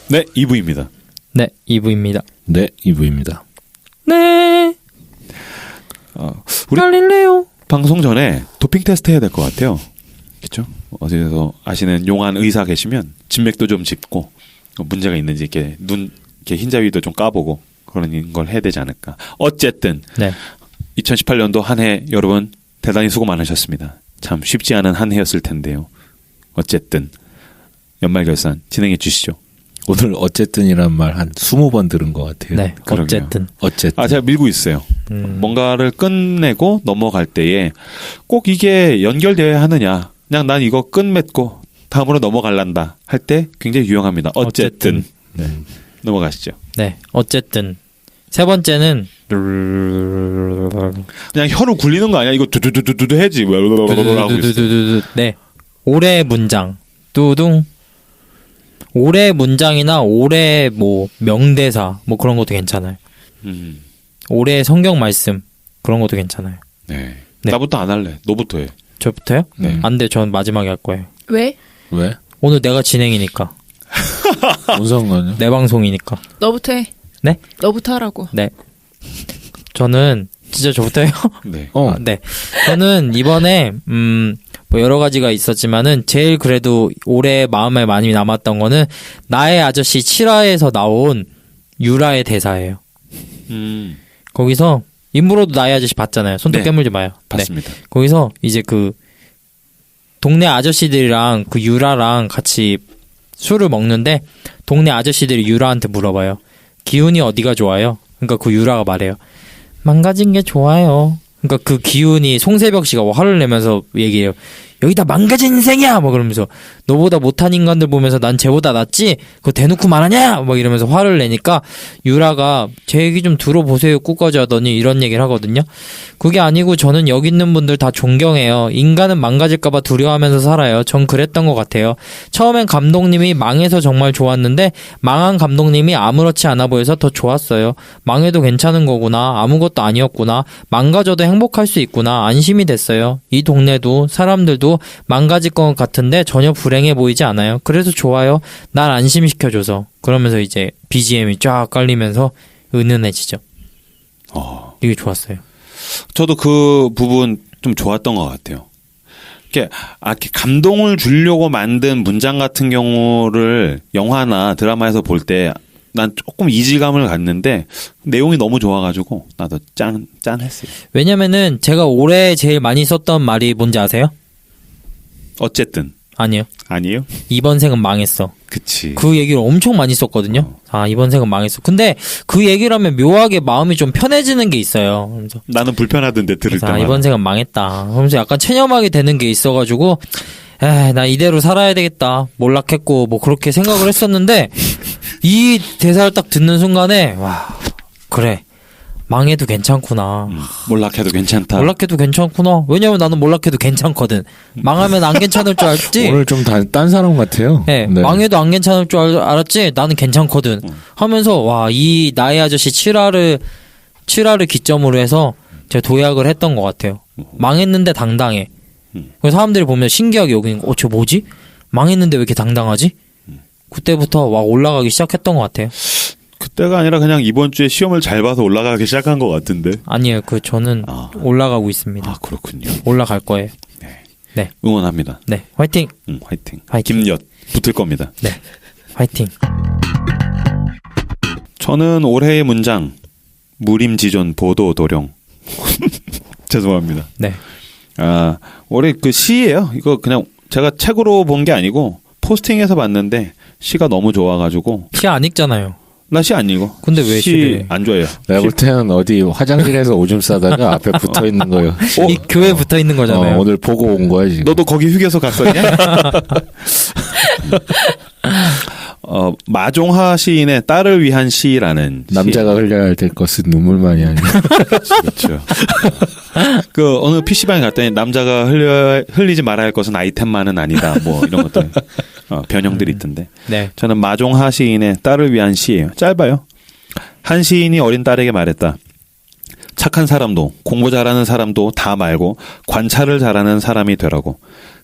네, 2부입니다. 네, 2부입니다. 네, 2부입니다. 네. 우리 갈릴레오. 방송 전에 도핑 테스트 해야 될 것 같아요. 그렇죠? 어디서 아시는 용한 의사 계시면 진맥도 좀 짚고 문제가 있는지 이렇게 눈 이렇게 흰자위도 좀 까보고 그런 걸 해야 되지 않을까. 어쨌든 네. 2018년도 한 해 여러분 대단히 수고 많으셨습니다. 참 쉽지 않은 한 해였을 텐데요. 어쨌든 연말결산 진행해 주시죠. 오늘 어쨌든이란 말 한 20번 들은 것 같아요. 네, 그러게요. 어쨌든. 제가 밀고 있어요. 뭔가를 끝내고 넘어갈 때에 꼭 이게 연결되어야 하느냐. 그냥 난 이거 끝맺고 다음으로 넘어갈란다 할 때 굉장히 유용합니다. 어쨌든. 네. 넘어가시죠. 네, 어쨌든. 세 번째는 그냥 혀로 굴리는 거 아니야? 이거 두두두두두 해지. 네. 올해 문장. 뚜둥. 올해 문장이나 올해 뭐 명대사 뭐 그런 것도 괜찮아요. 올해 성경 말씀 그런 것도 괜찮아요. 네. 네. 나부터 안 할래. 너부터 해. 저부터요? 네. 안 돼. 전 마지막에 할 거예요. 왜? 왜? 오늘 내가 진행이니까. 뭔 상관이야? 내 방송이니까. 너부터 해. 네? 너부터 하라고. 네. 저는 진짜 저부터요? 네. 네. 저는 이번에 뭐 여러 가지가 있었지만은 제일 그래도 올해 마음에 많이 남았던 거는 나의 아저씨 7화에서 나온 유라의 대사예요. 거기서 인물로도 나의 아저씨 봤잖아요. 손톱 네. 깨물지 마요. 봤습니다. 네. 거기서 이제 그 동네 아저씨들이랑 그 유라랑 같이 술을 먹는데 동네 아저씨들이 유라한테 물어봐요. 기운이 어디가 좋아요? 그러니까 그 유라가 말해요. 망가진 게 좋아요. 그러니까 그 기운이 송세벽 씨가 화를 내면서 얘기해요. 여기다 망가진 인생이야! 막 그러면서 너보다 못한 인간들 보면서 난 쟤보다 낫지? 그거 대놓고 말하냐? 막 이러면서 화를 내니까 유라가 제 얘기 좀 들어보세요. 끝까지 하더니 이런 얘기를 하거든요. 그게 아니고 저는 여기 있는 분들 다 존경해요. 인간은 망가질까봐 두려워하면서 살아요. 전 그랬던 것 같아요. 처음엔 감독님이 망해서 정말 좋았는데 망한 감독님이 아무렇지 않아 보여서 더 좋았어요. 망해도 괜찮은 거구나. 아무것도 아니었구나. 망가져도 행복할 수 있구나. 안심이 됐어요. 이 동네도 사람들도 망가질 것 같은데 전혀 불행해 보이지 않아요. 그래서 좋아요. 날 안심시켜줘서. 그러면서 이제 BGM이 쫙 깔리면서 은은해지죠. 이게 좋았어요. 저도 그 부분 좀 좋았던 것 같아요. 이렇게 감동을 주려고 만든 문장 같은 경우를 영화나 드라마에서 볼 때 난 조금 이질감을 갖는데 내용이 너무 좋아가지고 나도 짠했어요. 왜냐면은 제가 올해 제일 많이 썼던 말이 뭔지 아세요? 어쨌든. 아니요. 아니에요? 이번 생은 망했어. 그치. 그 얘기를 엄청 많이 썼거든요. 이번 생은 망했어. 근데 그 얘기를 하면 묘하게 마음이 좀 편해지는 게 있어요. 그래서 나는 불편하던데 들을 때마다. 이번 생은 망했다. 그러면서 약간 체념하게 되는 게 있어가지고 나 이대로 살아야 되겠다. 몰락했고 뭐 그렇게 생각을 했었는데 이 대사를 딱 듣는 순간에 와 그래 망해도 괜찮구나. 몰락해도 괜찮다. 몰락해도 괜찮구나. 왜냐면 나는 몰락해도 괜찮거든. 망하면 안 괜찮을 줄 알았지. 오늘 좀 딴 사람 같아요. 네, 망해도 안 괜찮을 줄 알았지. 나는 괜찮거든. 하면서 와 이 나의 아저씨 7화를 기점으로 해서 제가 도약을 했던 것 같아요. 망했는데 당당해. 그래서 사람들이 보면 신기하게 여기는 거. 저 뭐지? 망했는데 왜 이렇게 당당하지? 그때부터 올라가기 시작했던 것 같아요. 그때가 아니라 그냥 이번 주에 시험을 잘 봐서 올라가기 시작한 것 같은데. 아니에요. 저는 올라가고 있습니다. 그렇군요. 올라갈 거예요. 네. 응원합니다. 네. 화이팅. 화이팅. 화이팅. 김엿 붙을 겁니다. 네. 화이팅. 저는 올해의 문장 무림지존 보도도령. 죄송합니다. 네. 올해 그 시예요. 이거 그냥 제가 책으로 본 게 아니고 포스팅에서 봤는데 시가 너무 좋아가지고. 시 안 읽잖아요. 나 시 안 읽어. 근데 왜 시 안 좋아해요? 내가 볼 때는 어디 화장실에서 오줌 싸다가 앞에 붙어 있는 거예요. 이 교회에 붙어 있는 거잖아요. 오늘 보고 온 거야 지금. 너도 거기 휴게소 갔었냐? 마종하 시인의 딸을 위한 시라는 남자가 흘려야 될 것은 눈물만이 아니야. 그렇죠. 그 어느 PC방에 갔더니 남자가 흘리지 말아야 할 것은 아이템만은 아니다. 뭐 이런 것들 변형들이 있던데. 네. 저는 마종하 시인의 딸을 위한 시예요. 짧아요. 한 시인이 어린 딸에게 말했다. 착한 사람도 공부 잘하는 사람도 다 말고 관찰을 잘하는 사람이 되라고.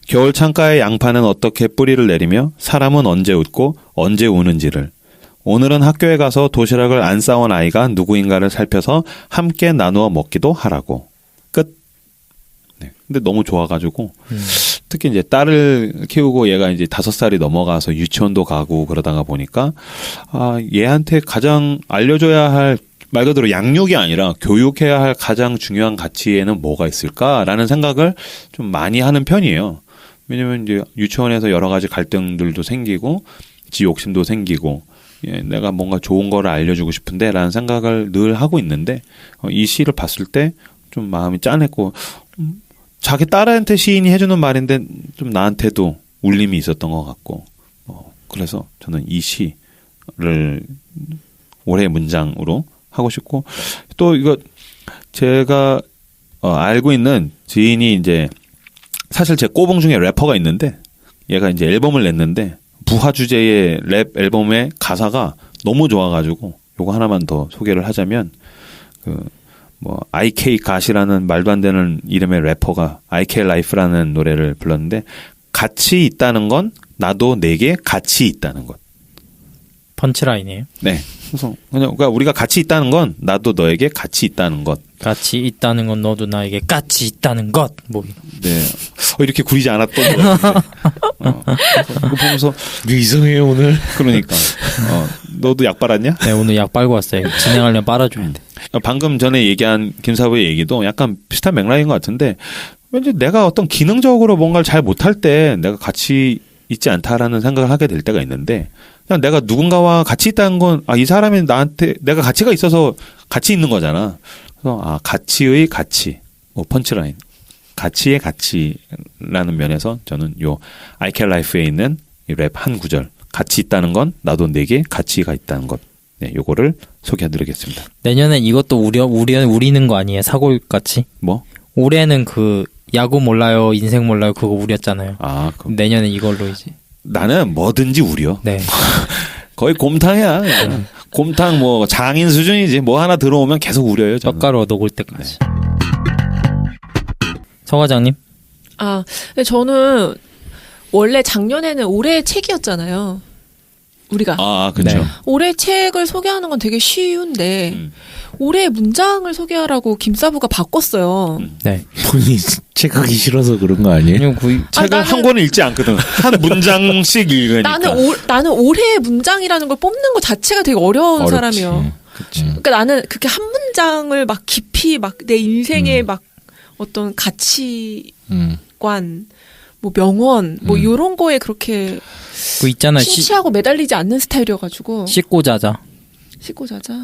겨울 창가의 양파는 어떻게 뿌리를 내리며 사람은 언제 웃고 언제 우는지를. 오늘은 학교에 가서 도시락을 안 싸온 아이가 누구인가를 살펴서 함께 나누어 먹기도 하라고. 끝. 네. 근데 너무 좋아가지고 특히 이제 딸을 키우고 얘가 이제 5살이 넘어가서 유치원도 가고 그러다가 보니까 얘한테 가장 알려줘야 할 말 그대로 양육이 아니라 교육해야 할 가장 중요한 가치에는 뭐가 있을까라는 생각을 좀 많이 하는 편이에요. 왜냐면 이제 유치원에서 여러 가지 갈등들도 생기고 지 욕심도 생기고 내가 뭔가 좋은 거를 알려주고 싶은데라는 생각을 늘 하고 있는데 이 시를 봤을 때 좀 마음이 짠했고 자기 딸한테 시인이 해주는 말인데 좀 나한테도 울림이 있었던 것 같고 그래서 저는 이 시를 올해의 문장으로 하고 싶고 또 이거 제가 알고 있는 지인이 이제 사실 제 꼬봉 중에 래퍼가 있는데 얘가 이제 앨범을 냈는데 부하 주제의 랩 앨범의 가사가 너무 좋아가지고 요거 하나만 더 소개를 하자면 IK 갓이라는 말도 안 되는 이름의 래퍼가 IK 라이프라는 노래를 불렀는데 가치 있다는 건 나도 내게 가치 있다는 것. 펀치라인이에요. 네. 그래서 그러니까 우리가 가치 있다는 건 나도 너에게 가치 있다는 것. 가치 있다는 건 너도 나에게 가치 있다는 것. 뭐. 네. 이렇게 구리지 않았던 것 같은데. 이거 보면서 이상해요 오늘. 그러니까. 너도 약 빨았냐? 네, 오늘 약 빨고 왔어요. 진행하려면 빨아줘야 돼. 방금 전에 얘기한 김사부의 얘기도 약간 비슷한 맥락인 것 같은데 왠지 내가 어떤 기능적으로 뭔가를 잘 못할 때 내가 가치 있지 않다라는 생각을 하게 될 때가 있는데 그냥 내가 누군가와 같이 있다는 건 이 사람이 나한테 내가 가치가 있어서 같이 있는 거잖아. 그래서 가치의 가치, 펀치라인, 가치의 가치라는 면에서 저는 요 I Can Life에 있는 이 랩 한 구절 가치 있다는 건 나도 내게 가치가 있다는 것. 네, 요거를 소개해드리겠습니다. 내년엔 이것도 우리는 거 아니에요? 사골같이? 뭐? 올해는 야구 몰라요, 인생 몰라요 그거 우렸잖아요. 내년엔 이걸로 이제. 나는 뭐든지 우려. 네. 거의 곰탕이야. 곰탕 장인 수준이지. 뭐 하나 들어오면 계속 우려요. 저는. 젓가락 녹을 때까지. 네. 서 과장님? 근데 저는 원래 작년에는 올해의 책이었잖아요. 우리가. 그렇죠. 네. 올해 책을 소개하는 건 되게 쉬운데 올해의 문장을 소개하라고 김사부가 바꿨어요. 네. 본인이 책 하기 싫어서 그런 거 아니에요? 책을 한 권을 읽지 않거든. 한 문장씩 읽으니까. 나는 올해의 문장이라는 걸 뽑는 것 자체가 되게 어려운 사람이에요. 그치. 그러니까 나는 그렇게 한 문장을 막 깊이 내 인생의 막 어떤 가치관, 명언, 요런 거에 그렇게 있잖아. 심취하고 매달리지 않는 스타일이어가지고. 씻고 자자.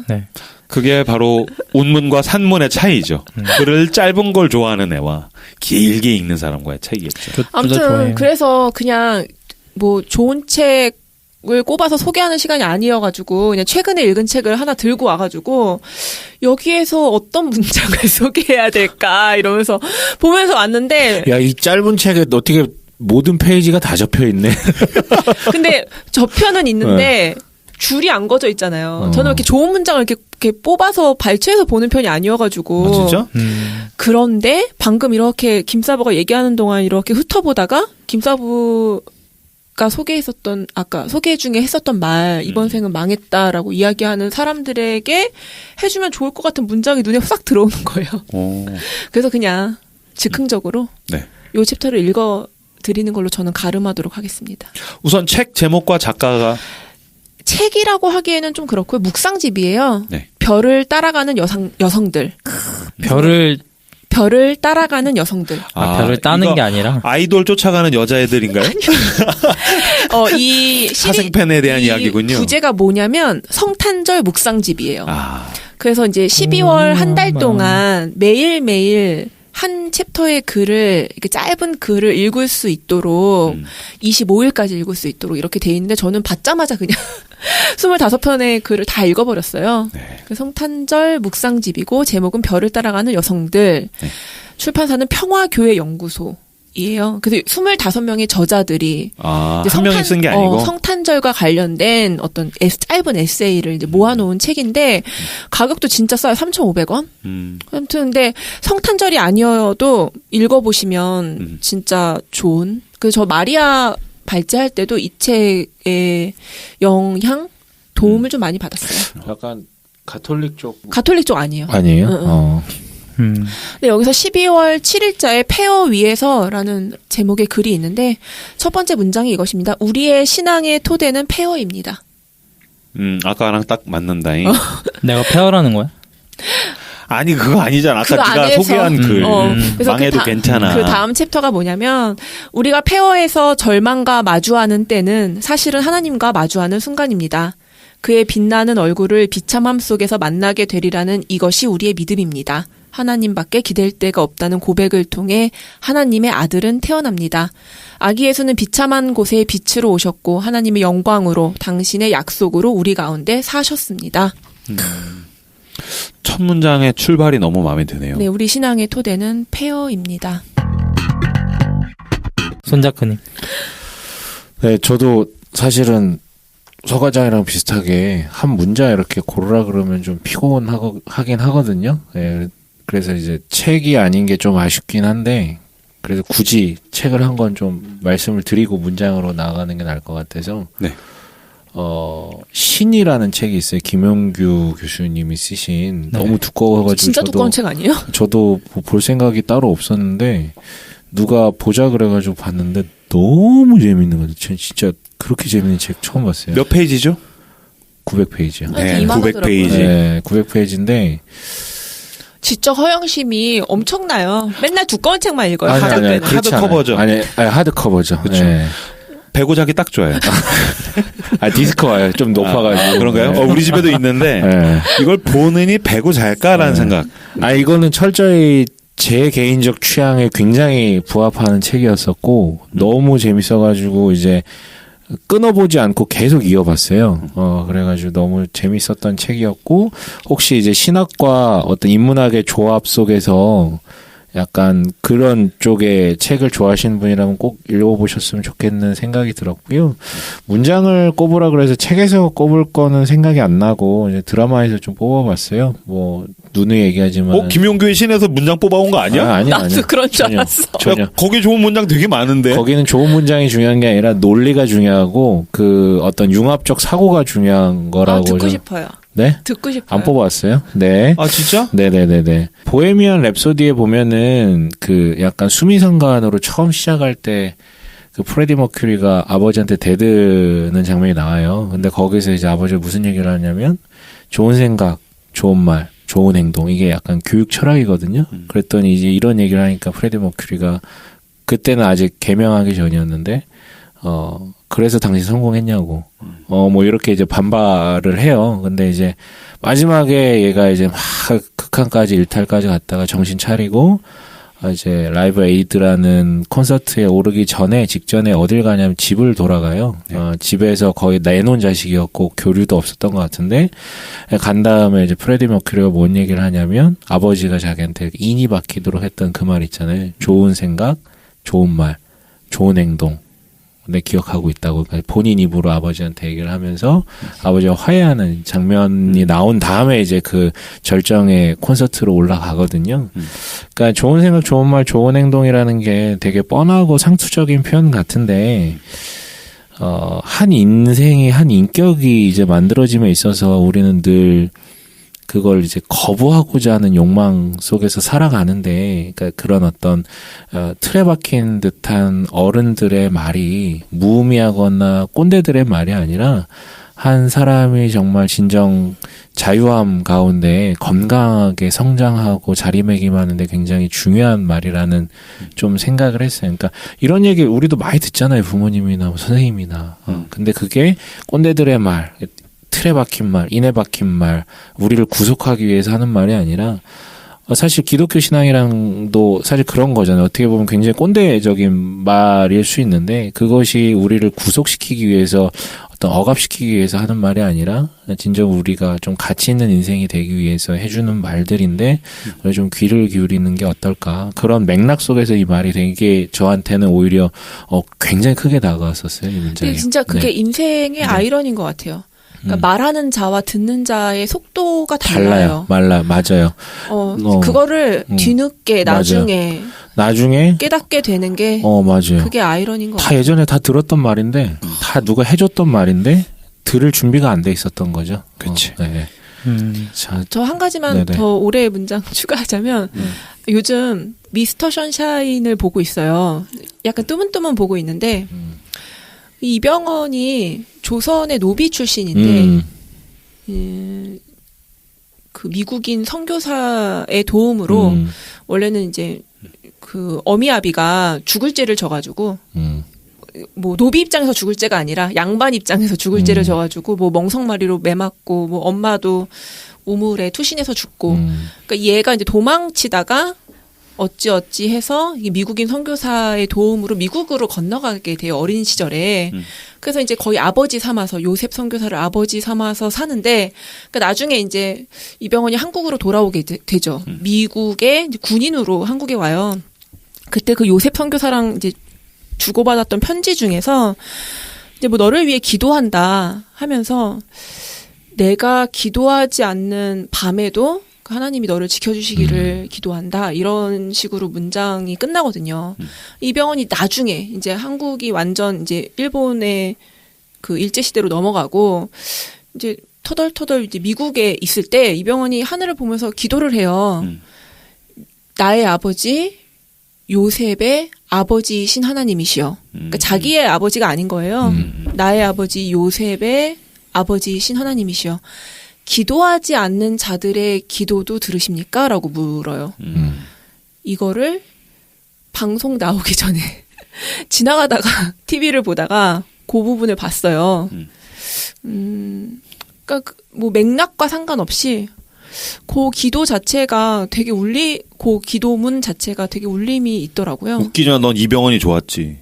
네. 그게 바로 운문과 산문의 차이죠. 글을 짧은 걸 좋아하는 애와 길게 읽는 사람과의 차이겠죠. 아무튼 그래서 그냥 좋은 책을 꼽아서 소개하는 시간이 아니어가지고 그냥 최근에 읽은 책을 하나 들고 와가지고 여기에서 어떤 문장을 소개해야 될까 이러면서 보면서 왔는데 야, 이 짧은 책에 어떻게 모든 페이지가 다 접혀 있네. 근데 접혀는 있는데 줄이 안 거져 있잖아요. 저는 이렇게 좋은 문장을 이렇게 뽑아서 발췌해서 보는 편이 아니어가지고. 진짜? 그런데 방금 이렇게 김사부가 얘기하는 동안 이렇게 훑어보다가 김사부가 소개 중에 했었던 말, 이번 생은 망했다라고 이야기하는 사람들에게 해주면 좋을 것 같은 문장이 눈에 싹 들어오는 거예요. 그래서 그냥 즉흥적으로 요 챕터를 읽어드리는 걸로 저는 가름하도록 하겠습니다. 우선 책 제목과 작가가 책이라고 하기에는 좀 그렇고요. 묵상집이에요. 네. 별을 따라가는 여성들. 별을 따라가는 여성들. 별을 따는 게 아니라 아이돌 쫓아가는 여자애들인가요? 이 사생팬에 대한 이야기군요. 부제가 뭐냐면 성탄절 묵상집이에요. 그래서 이제 12월 한 달 동안 매일매일 한 챕터의 글을, 이렇게 짧은 글을 읽을 수 있도록 25일까지 읽을 수 있도록 이렇게 돼 있는데 저는 받자마자 그냥 25편의 글을 다 읽어버렸어요. 그래서 성탄절 묵상집이고 제목은 별을 따라가는 여성들. 출판사는 평화교회연구소. 이에요. 그래서 25명의 저자들이 한 명이 쓴 게 아니고 성탄절과 관련된 어떤 짧은 에세이를 이제 모아놓은 책인데 가격도 진짜 싸요. 3,500원. 아무튼 근데 성탄절이 아니어도 읽어보시면 진짜 좋은. 그래서 저 마리아 발제할 때도 이 책의 영향, 도움을 좀 많이 받았어요. 약간 가톨릭 쪽 가톨릭 쪽 아니에요. 아니에요? 근데 여기서 12월 7일자에 폐허 위에서라는 제목의 글이 있는데 첫 번째 문장이 이것입니다. 우리의 신앙의 토대는 폐허입니다. 아까랑 딱 맞는다잉. 내가 폐허라는 거야? 아니 그거 아니잖아. 아까 그 네가 안에서, 소개한 글. 그래서 망해도 괜찮아. 그 다음 챕터가 뭐냐면 우리가 폐허에서 절망과 마주하는 때는 사실은 하나님과 마주하는 순간입니다. 그의 빛나는 얼굴을 비참함 속에서 만나게 되리라는 이것이 우리의 믿음입니다. 하나님밖에 기댈 데가 없다는 고백을 통해 하나님의 아들은 태어납니다. 아기 예수는 비참한 곳에 빛으로 오셨고 하나님의 영광으로 당신의 약속으로 우리 가운데 사셨습니다. 첫 문장의 출발이 너무 마음에 드네요. 네, 우리 신앙의 토대는 폐허입니다. 손작가님. 네, 저도 사실은 서과장이랑 비슷하게 한 문장 이렇게 고르라 그러면 좀 피곤하긴 하거든요. 네, 그래서 이제 책이 아닌 게 좀 아쉽긴 한데 그래서 굳이 책을 한 건 좀 말씀을 드리고 문장으로 나가는 게 나을 것 같아서 네. 신이라는 책이 있어요. 김용규 교수님이 쓰신 네. 너무 두꺼워가지고 진짜 두꺼운 책 아니에요? 저도 볼 생각이 따로 없었는데 누가 보자 그래가지고 봤는데 너무 재밌는 거죠. 진짜 그렇게 재밌는 책 처음 봤어요. 몇 페이지죠? 900페이지요. 네, 이만 900페이지. 네, 900페이지인데 지적 허영심이 엄청나요. 맨날 두꺼운 책만 읽어요. 아니, 가장 때는. 그렇지 하드커버죠. 않아요. 아니, 하드커버죠. 그쵸. 네. 배고 자기 딱 좋아요. 디스크 와요. 좀 높아가지고. 그런가요? 네. 우리 집에도 있는데 네. 이걸 보느니 배고 잘까라는 생각. 이거는 철저히 제 개인적 취향에 굉장히 부합하는 책이었었고 너무 재밌어가지고 이제 끊어보지 않고 계속 이어봤어요. 그래가지고 너무 재밌었던 책이었고 혹시 이제 신학과 어떤 인문학의 조합 속에서 약간 그런 쪽의 책을 좋아하시는 분이라면 꼭 읽어보셨으면 좋겠는 생각이 들었고요. 문장을 꼽으라 그래서 책에서 꼽을 거는 생각이 안 나고 이제 드라마에서 좀 뽑아봤어요. 뭐 누누이 얘기하지만. 김용규의 신에서 문장 뽑아온 거 아니야? 아니야. 나도 그런 줄 전혀. 알았어. 전혀. 야, 거기 좋은 문장 되게 많은데. 거기는 좋은 문장이 중요한 게 아니라 논리가 중요하고 그 어떤 융합적 사고가 중요한 거라고. 듣고 싶어요. 네? 듣고 싶어요. 안 뽑아왔어요? 네. 아 진짜? 네네네네. 보헤미안 랩소디에 보면은 그 약간 수미상관으로 처음 시작할 때 그 프레디 머큐리가 아버지한테 대드는 장면이 나와요. 근데 거기서 이제 아버지가 무슨 얘기를 하냐면 좋은 생각, 좋은 말, 좋은 행동 이게 약간 교육 철학이거든요. 그랬더니 이제 이런 얘기를 하니까 프레디 머큐리가 그때는 아직 개명하기 전이었는데 그래서 당신 성공했냐고. 뭐 이렇게 이제 반발을 해요. 근데 이제 마지막에 얘가 이제 막 극한까지 일탈까지 갔다가 정신 차리고 이제 라이브 에이드라는 콘서트에 오르기 전에 직전에 어딜 가냐면 집을 돌아가요. 집에서 거의 내놓은 자식이었고 교류도 없었던 것 같은데 간 다음에 이제 프레디 머큐리가 뭔 얘기를 하냐면 아버지가 자기한테 인이 박히도록 했던 그 말 있잖아요. 좋은 생각, 좋은 말, 좋은 행동. 내 기억하고 있다고 본인 입으로 아버지한테 얘기를 하면서 아버지와 화해하는 장면이 나온 다음에 이제 그 절정의 콘서트로 올라가거든요. 그러니까 좋은 생각, 좋은 말, 좋은 행동이라는 게 되게 뻔하고 상투적인 표현 같은데 한 인생이 한 인격이 이제 만들어짐에 있어서 우리는 늘 그걸 이제 거부하고자 하는 욕망 속에서 살아가는데, 그러니까 그런 어떤 틀에 박힌 듯한 어른들의 말이 무의미하거나 꼰대들의 말이 아니라 한 사람이 정말 진정 자유함 가운데 건강하게 성장하고 자리매김하는데 굉장히 중요한 말이라는 좀 생각을 했어요. 그러니까 이런 얘기 우리도 많이 듣잖아요, 부모님이나 뭐 선생님이나. 근데 그게 꼰대들의 말. 틀에 박힌 말, 인에 박힌 말, 우리를 구속하기 위해서 하는 말이 아니라 사실 기독교 신앙이랑도 사실 그런 거잖아요. 어떻게 보면 굉장히 꼰대적인 말일 수 있는데 그것이 우리를 구속시키기 위해서 어떤 억압시키기 위해서 하는 말이 아니라 진정 우리가 좀 가치 있는 인생이 되기 위해서 해주는 말들인데 우리 좀 귀를 기울이는 게 어떨까. 그런 맥락 속에서 이 말이 되게 저한테는 오히려 굉장히 크게 다가왔었어요. 이 문장이. 근데 진짜 그게 네. 인생의 아이러니인 것 같아요. 그러니까 말하는 자와 듣는 자의 속도가 달라요. 맞아요. 그거를 뒤늦게 나중에 깨닫게 되는 게 맞아요. 그게 아이러니인 것 다 같아요. 예전에 다 들었던 말인데 다 누가 해줬던 말인데 들을 준비가 안 돼 있었던 거죠. 그치. 네. 자, 저 한 가지만 네네. 더 올해의 문장 추가하자면 요즘 미스터 션샤인을 보고 있어요. 약간 뜨문뜨문 보고 있는데 이 이병헌이 조선의 노비 출신인데 그 미국인 선교사의 도움으로 원래는 이제 그 어미아비가 죽을 죄를 져가지고 뭐 노비 입장에서 죽을 죄가 아니라 양반 입장에서 죽을 죄를 져가지고 뭐 멍석마리로 매맞고 뭐 엄마도 우물에 투신해서 죽고 그러니까 얘가 이제 도망치다가 어찌 해서 이 미국인 선교사의 도움으로 미국으로 건너가게 돼요. 어린 시절에. 그래서 이제 거의 아버지 삼아서 요셉 선교사를 아버지 삼아서 사는데 그러니까 나중에 이제 이병헌이 한국으로 돌아오게 되죠. 미국의 이제 군인으로 한국에 와요. 그때 그 요셉 선교사랑 이제 주고받았던 편지 중에서 이제 뭐 너를 위해 기도한다 하면서 내가 기도하지 않는 밤에도 하나님이 너를 지켜주시기를 기도한다 이런 식으로 문장이 끝나거든요. 이병헌이 나중에 이제 한국이 완전 이제 일본의 그 일제 시대로 넘어가고 이제 터덜터덜 이제 미국에 있을 때 이병헌이 하늘을 보면서 기도를 해요. 나의 아버지 요셉의 아버지이신 하나님이시여. 그러니까 자기의 아버지가 아닌 거예요. 나의 아버지 요셉의 아버지이신 하나님이시여. 기도하지 않는 자들의 기도도 들으십니까? 라고 물어요. 이거를 방송 나오기 전에 지나가다가 TV를 보다가 그 부분을 봤어요. 그러니까 뭐 맥락과 상관없이 그 기도 자체가 되게 그 기도문 자체가 되게 울림이 있더라고요. 웃기지만 넌 이병헌이 좋았지.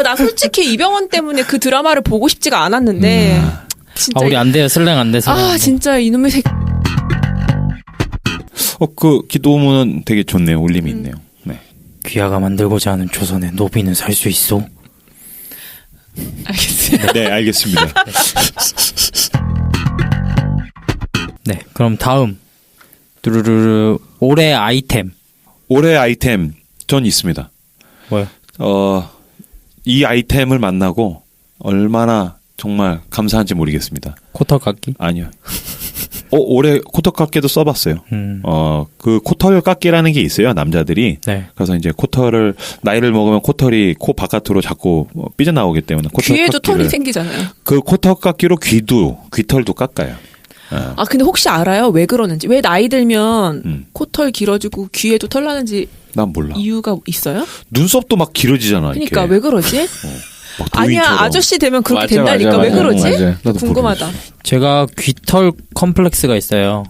나 솔직히 이병헌 때문에 그 드라마를 보고 싶지가 않았는데. 진짜 우리 안 돼요. 슬랭 안 돼서. 진짜 이놈의 새끼. 그 기도문은 되게 좋네요. 울림이 있네요. 네. 귀하가 만들고자 하는 조선의 노비는 살 수 있어. 알겠습니다. 네, 알겠습니다. 네, 그럼 다음 뚜루루루 올해 아이템. 올해 아이템 전 있습니다. 뭐요? 이 아이템을 만나고 얼마나 정말 감사한지 모르겠습니다. 코털 깎기? 아니요. 올해 코털 깎기도 써봤어요. 그 코털 깎기라는 게 있어요, 남자들이. 네. 그래서 이제 코털을, 나이를 먹으면 코털이 코 바깥으로 자꾸 삐져나오기 때문에 코털 귀에도 깎기를, 털이 생기잖아요. 그 코털 깎기로 귀털도 깎아요. 근데 혹시 알아요? 왜 그러는지? 왜 나이 들면 코털 길어지고 귀에도 털 나는지 난 몰라. 이유가 있어요? 눈썹도 막 길어지잖아. 그러니까 이렇게. 왜 그러지? 막 아니야, 도인처럼. 아저씨 되면 그렇게 맞아, 된다니까. 맞아, 왜 맞아. 그러지? 맞아. 나도 궁금하다. 제가 귀털 컴플렉스가 있어요.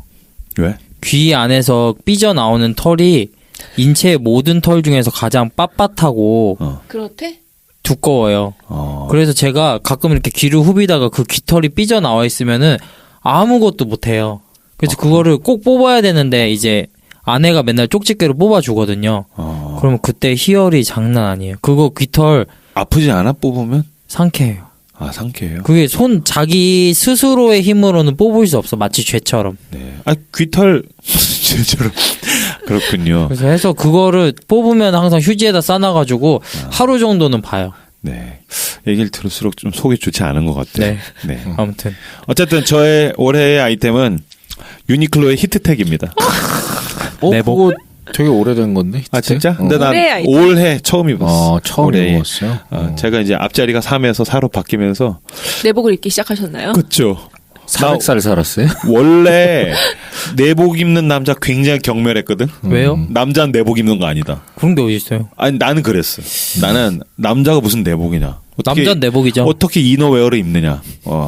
왜? 귀 안에서 삐져나오는 털이 인체의 모든 털 중에서 가장 빳빳하고 그렇대? 두꺼워요. 그래서 제가 가끔 이렇게 귀를 후비다가 그 귀털이 삐져나와 있으면은 아무것도 못해요. 그래서 그거를 꼭 뽑아야 되는데 이제 아내가 맨날 쪽집게로 뽑아주거든요. 그러면 그때 희열이 장난 아니에요. 그거 귀털 아프지 않아 뽑으면? 상쾌해요. 상쾌해요. 그게 자기 스스로의 힘으로는 뽑을 수 없어. 마치 죄처럼. 네. 귀털 죄처럼 그렇군요. 그래서 해서 그거를 뽑으면 항상 휴지에다 싸놔가지고 하루 정도는 봐요. 네. 얘기를 들을수록 좀 속이 좋지 않은 것 같아요. 네. 네. 아무튼 어쨌든 저의 올해의 아이템은 유니클로의 히트텍입니다. 내복. 그거 되게 오래된 건데. 아 진짜? 근데 올해의 난 아이템. 올해 처음 입었어. 처음 올해. 입었어요. 제가 이제 앞자리가 3에서 4로 바뀌면서 내복을 입기 시작하셨나요? 그쵸. 400살 살았어요? 원래 내복 입는 남자 굉장히 경멸했거든. 왜요? 남자는 내복 입는 거 아니다. 그런 게 어디 있어요? 아니 나는 그랬어. 나는 남자가 무슨 내복이냐. 남자는 내복이죠. 어떻게 이너웨어를 입느냐.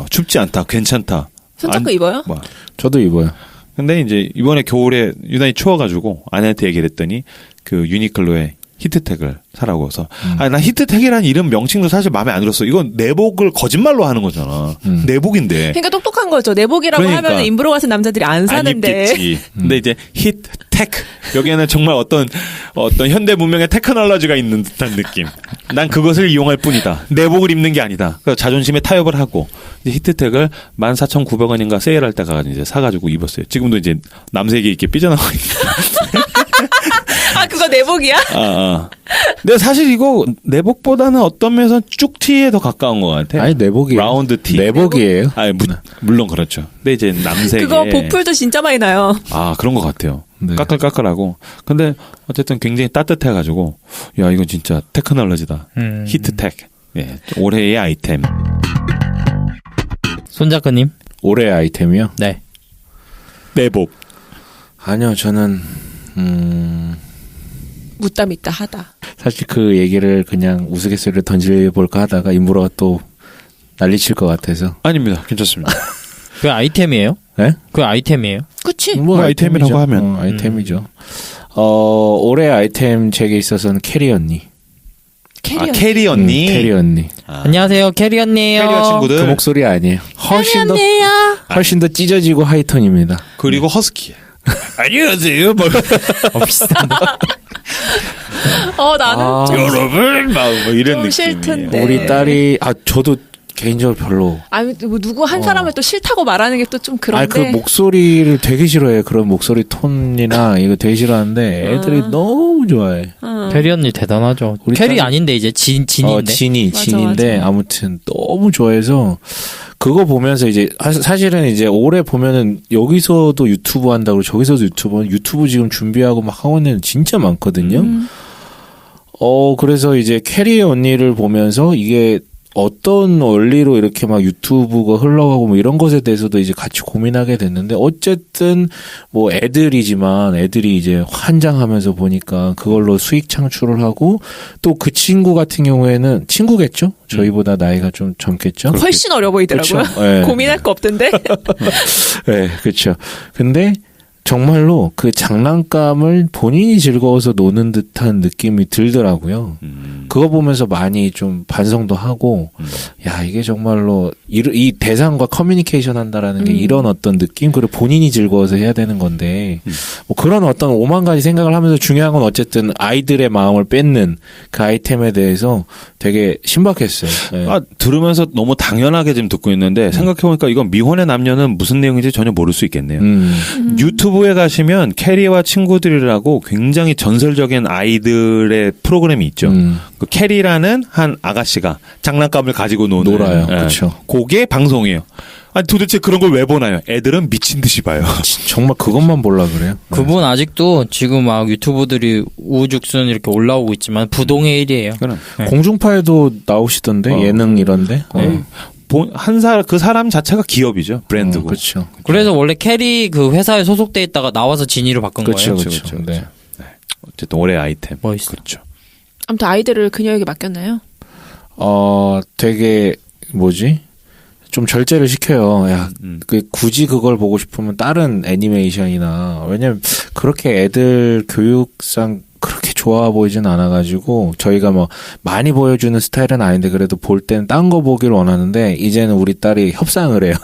춥지 않다. 괜찮다. 손잡고 입어요? 뭐. 저도 입어요. 근데 이제 이번에 겨울에 유난히 추워가지고 아내한테 얘기를 했더니 그 유니클로의 히트텍을 사라고 해서 난 히트텍이라는 이름 명칭도 사실 마음에 안 들었어. 이건 내복을 거짓말로 하는 거잖아. 내복인데. 그러니까 똑똑한 거죠. 내복이라고 그러니까. 하면 인브로 가서 남자들이 안 사는데. 안 입겠지. 근데 이제 히트텍 여기에는 정말 어떤 현대 문명의 테크놀로지가 있는 듯한 느낌. 난 그것을 이용할 뿐이다. 내복을 입는 게 아니다. 그래서 자존심에 타협을 하고 이제 히트텍을 14,900원인가 세일할 때 가가지고 이제 사가지고 입었어요. 지금도 이제 남색이 이렇게 삐져나오고 있는. 아, 그거 내복이야? 근데 사실 이거 내복보다는 어떤 면에서 쭉티에 더 가까운 것 같아. 아니 내복이 라운드 티. 내복이에요. 아니 물론 그렇죠. 근데 이제 남색에 그거 보풀도 진짜 많이 나요. 아 그런 것 같아요. 네. 까끌까끌하고. 근데 어쨌든 굉장히 따뜻해가지고 야 이건 진짜 테크놀로지다. 히트텍. 예, 올해의 아이템. 손 작가님. 올해 아이템이요? 네. 내복. 아니요, 저는 묻다 믿다 하다. 사실 그 얘기를 그냥 우스갯소리로 던져볼까 하다가 인물가 또 난리칠 것 같아서. 아닙니다. 괜찮습니다. 그 아이템이에요? 네? 그 아이템이에요? 그치? 뭐 아이템이라고 하면. 아이템이죠. 올해 아이템 제게 있어서는 캐리 언니. 캐리 언니. 캐리 언니. 안녕하세요, 캐리 언니예요. 캐리어 친구들. 그 목소리 아니에요. 훨씬 더 찢어지고 하이톤입니다. 그리고 허스키. 안녕하세요. 비슷한데. 나는 좀 여러분 막 뭐 이런 좀 느낌. 싫던데. 우리 딸이 저도 개인적으로 별로. 아니 뭐 누구 한 사람을 또 싫다고 말하는 게 또 좀 그런데. 그 목소리를 되게 싫어해. 그런 목소리 톤이나 이거 되게 싫어하는데 애들이 너무 좋아해. 캐리 언니 대단하죠. 우리 캐리 딸- 아닌데 이제 진인데. 진인데 맞아. 아무튼 너무 좋아해서 그거 보면서 이제 사실은 이제 올해 보면은 여기서도 유튜브 한다고 저기서도 유튜브 지금 준비하고 막 하고 있는 애 진짜 많거든요. 그래서 이제 캐리의 언니를 보면서 이게 어떤 원리로 이렇게 막 유튜브가 흘러가고 뭐 이런 것에 대해서도 이제 같이 고민하게 됐는데 어쨌든 뭐 애들이 이제 환장하면서 보니까 그걸로 수익 창출을 하고 또 그 친구 같은 경우에는 친구겠죠? 저희보다 나이가 좀 젊겠죠? 훨씬 어려 보이더라고요. 그쵸? 네. 고민할 거 없던데. 네, 그렇죠. 근데 정말로 그 장난감을 본인이 즐거워서 노는 듯한 느낌이 들더라고요. 그거 보면서 많이 좀 반성도 하고, 야, 이게 정말로 이 대상과 커뮤니케이션 한다라는 게 이런 어떤 느낌, 그리고 본인이 즐거워서 해야 되는 건데, 뭐 그런 어떤 오만 가지 생각을 하면서 중요한 건 어쨌든 아이들의 마음을 뺏는 그 아이템에 대해서 되게 신박했어요. 네. 들으면서 너무 당연하게 지금 듣고 있는데 생각해보니까 이건 미혼의 남녀는 무슨 내용인지 전혀 모를 수 있겠네요. 유튜브에 가시면 캐리와 친구들이라고 굉장히 전설적인 아이들의 프로그램이 있죠. 그 캐리라는 한 아가씨가 장난감을 가지고 놀아요. 예. 그렇죠. 그게 방송이에요. 아니 도대체 그런 걸 왜 보나요? 애들은 미친 듯이 봐요. 정말 그것만 보려 그래요. 그분 아직도 지금 막 유튜브들이 우후죽순 이렇게 올라오고 있지만 부동의 1위에요. 그럼 공중파에도 나오시던데 예능 이런데. 그 사람 자체가 기업이죠. 브랜드고. 그렇죠. 그래서 원래 캐리 그 회사에 소속돼 있다가 나와서 진이로 바꾼 그렇죠, 거예요. 그렇죠. 네. 어쨌든 올해 아이템. 멋있어. 그렇죠. 아무튼 아이들을 그녀에게 맡겼나요? 되게 좀 절제를 시켜요. 야, 굳이 그걸 보고 싶으면 다른 애니메이션이나 왜냐면 그렇게 애들 교육상 그렇게 좋아 보이진 않아가지고 저희가 뭐 많이 보여주는 스타일은 아닌데 그래도 볼 때는 딴 거 보기를 원하는데 이제는 우리 딸이 협상을 해요.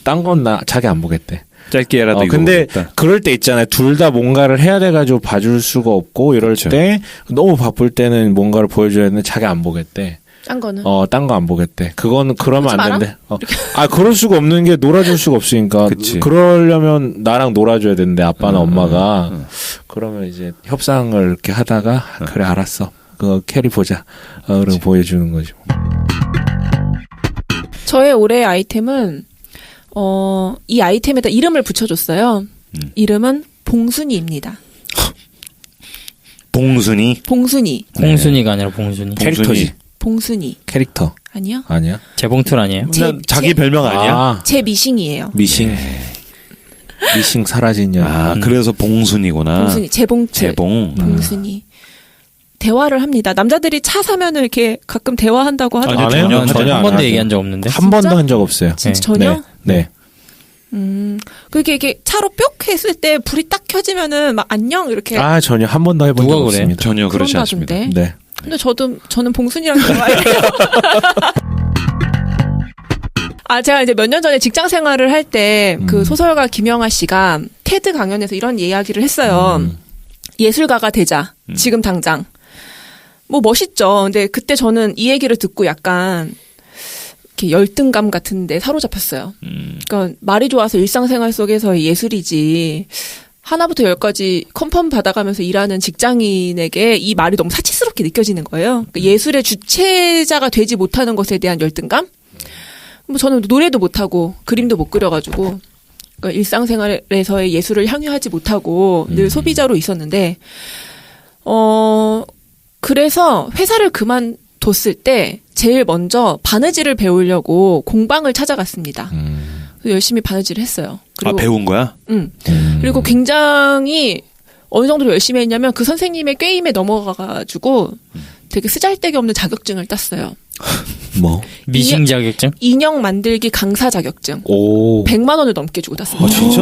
딴 건 자기 안 보겠대. 짧게라도 이거 근데 보겠다. 그럴 때 있잖아요. 둘 다 뭔가를 해야 돼가지고 봐줄 수가 없고 이럴 그렇죠. 때 너무 바쁠 때는 뭔가를 보여줘야 되는데 자기 안 보겠대. 딴 거는. 딴 거 안 보겠대. 그러면 하지 안 된대. 그럴 수가 없는 게 놀아줄 수가 없으니까. 그치. 그러려면 나랑 놀아줘야 되는데 아빠나 엄마가. 그러면 이제 협상을 이렇게 하다가 그래 알았어. 그거 캐리 보자. 그러고 보여주는 거죠. 저의 올해의 아이템은 이 아이템에다 이름을 붙여줬어요. 이름은 봉순이입니다. 봉순이. 봉순이. 봉순이가 아니라 봉순이. 캐릭터지. 봉순이. 캐릭터. 아니요? 아니야? 재봉틀 아니에요? 자기 별명 아니야? 제 미싱이에요. 미싱. 미싱 사라진 년. 그래서 봉순이구나. 봉순이. 재봉틀. 재봉. 봉순이. 대화를 합니다. 남자들이 차 사면은 이렇게 가끔 대화한다고 하더라고요. 아니요, 전혀 한 안 번도 하죠. 얘기한 적 없는데. 한 번도 한 적 없어요. 진짜 전혀? 네. 그게 이게 차로 뿅 했을 때 불이 딱 켜지면은 막 안녕 이렇게 전혀 한 번도 해본 적 누가 그래? 없습니다. 전혀 그렇지 않습니다. 그런다던데. 네. 근데 저는 봉순이랑 대화해요. 제가 이제 몇 년 전에 직장 생활을 할 때 그 소설가 김영하 씨가 테드 강연에서 이런 이야기를 했어요. 예술가가 되자. 지금 당장. 뭐 멋있죠. 근데 그때 저는 이 얘기를 듣고 약간 이렇게 열등감 같은데 사로잡혔어요. 그러니까 말이 좋아서 일상생활 속에서의 예술이지. 하나부터 열까지 컨펌 받아가면서 일하는 직장인에게 이 말이 너무 사치스럽게 느껴지는 거예요. 그러니까 예술의 주체자가 되지 못하는 것에 대한 열등감? 뭐 저는 노래도 못하고 그림도 못 그려가지고 그러니까 일상생활에서의 예술을 향유하지 못하고 늘 소비자로 있었는데 그래서 회사를 그만뒀을 때 제일 먼저 바느질을 배우려고 공방을 찾아갔습니다. 그래서 열심히 바느질을 했어요. 그리고, 배운 거야? 응. 그리고 굉장히 어느 정도로 열심히 했냐면 그 선생님의 꾀임에 넘어가가지고 되게 쓰잘데기 없는 자격증을 땄어요. 뭐? 미싱 자격증? 인형 만들기 강사 자격증. 오. 100만 원을 넘게 주고 땄습니다. 진짜?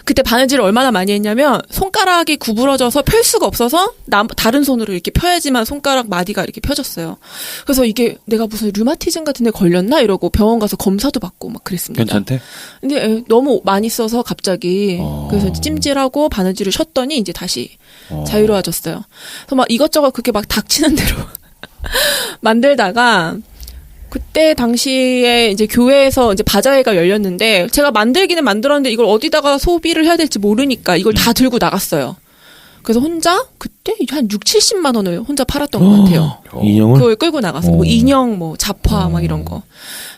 그때 바느질을 얼마나 많이 했냐면 손가락이 구부러져서 펼 수가 없어서 다른 손으로 이렇게 펴야지만 손가락 마디가 이렇게 펴졌어요. 그래서 이게 내가 무슨 류마티즘 같은 데 걸렸나 이러고 병원 가서 검사도 받고 막 그랬습니다. 괜찮대? 근데 너무 많이 써서 갑자기 그래서 이제 찜질하고 바느질을 쉬었더니 이제 다시 자유로워졌어요. 그래서 막 이것저것 그렇게 막 닥치는 대로 만들다가 그때 당시에 이제 교회에서 이제 바자회가 열렸는데 제가 만들기는 만들었는데 이걸 어디다가 소비를 해야 될지 모르니까 이걸 다 들고 나갔어요. 그래서 혼자 그때 한 6, 70만 원을 혼자 팔았던 것 같아요. 인형을? 그걸 끌고 나가서 뭐 인형, 뭐 잡화 막 이런 거.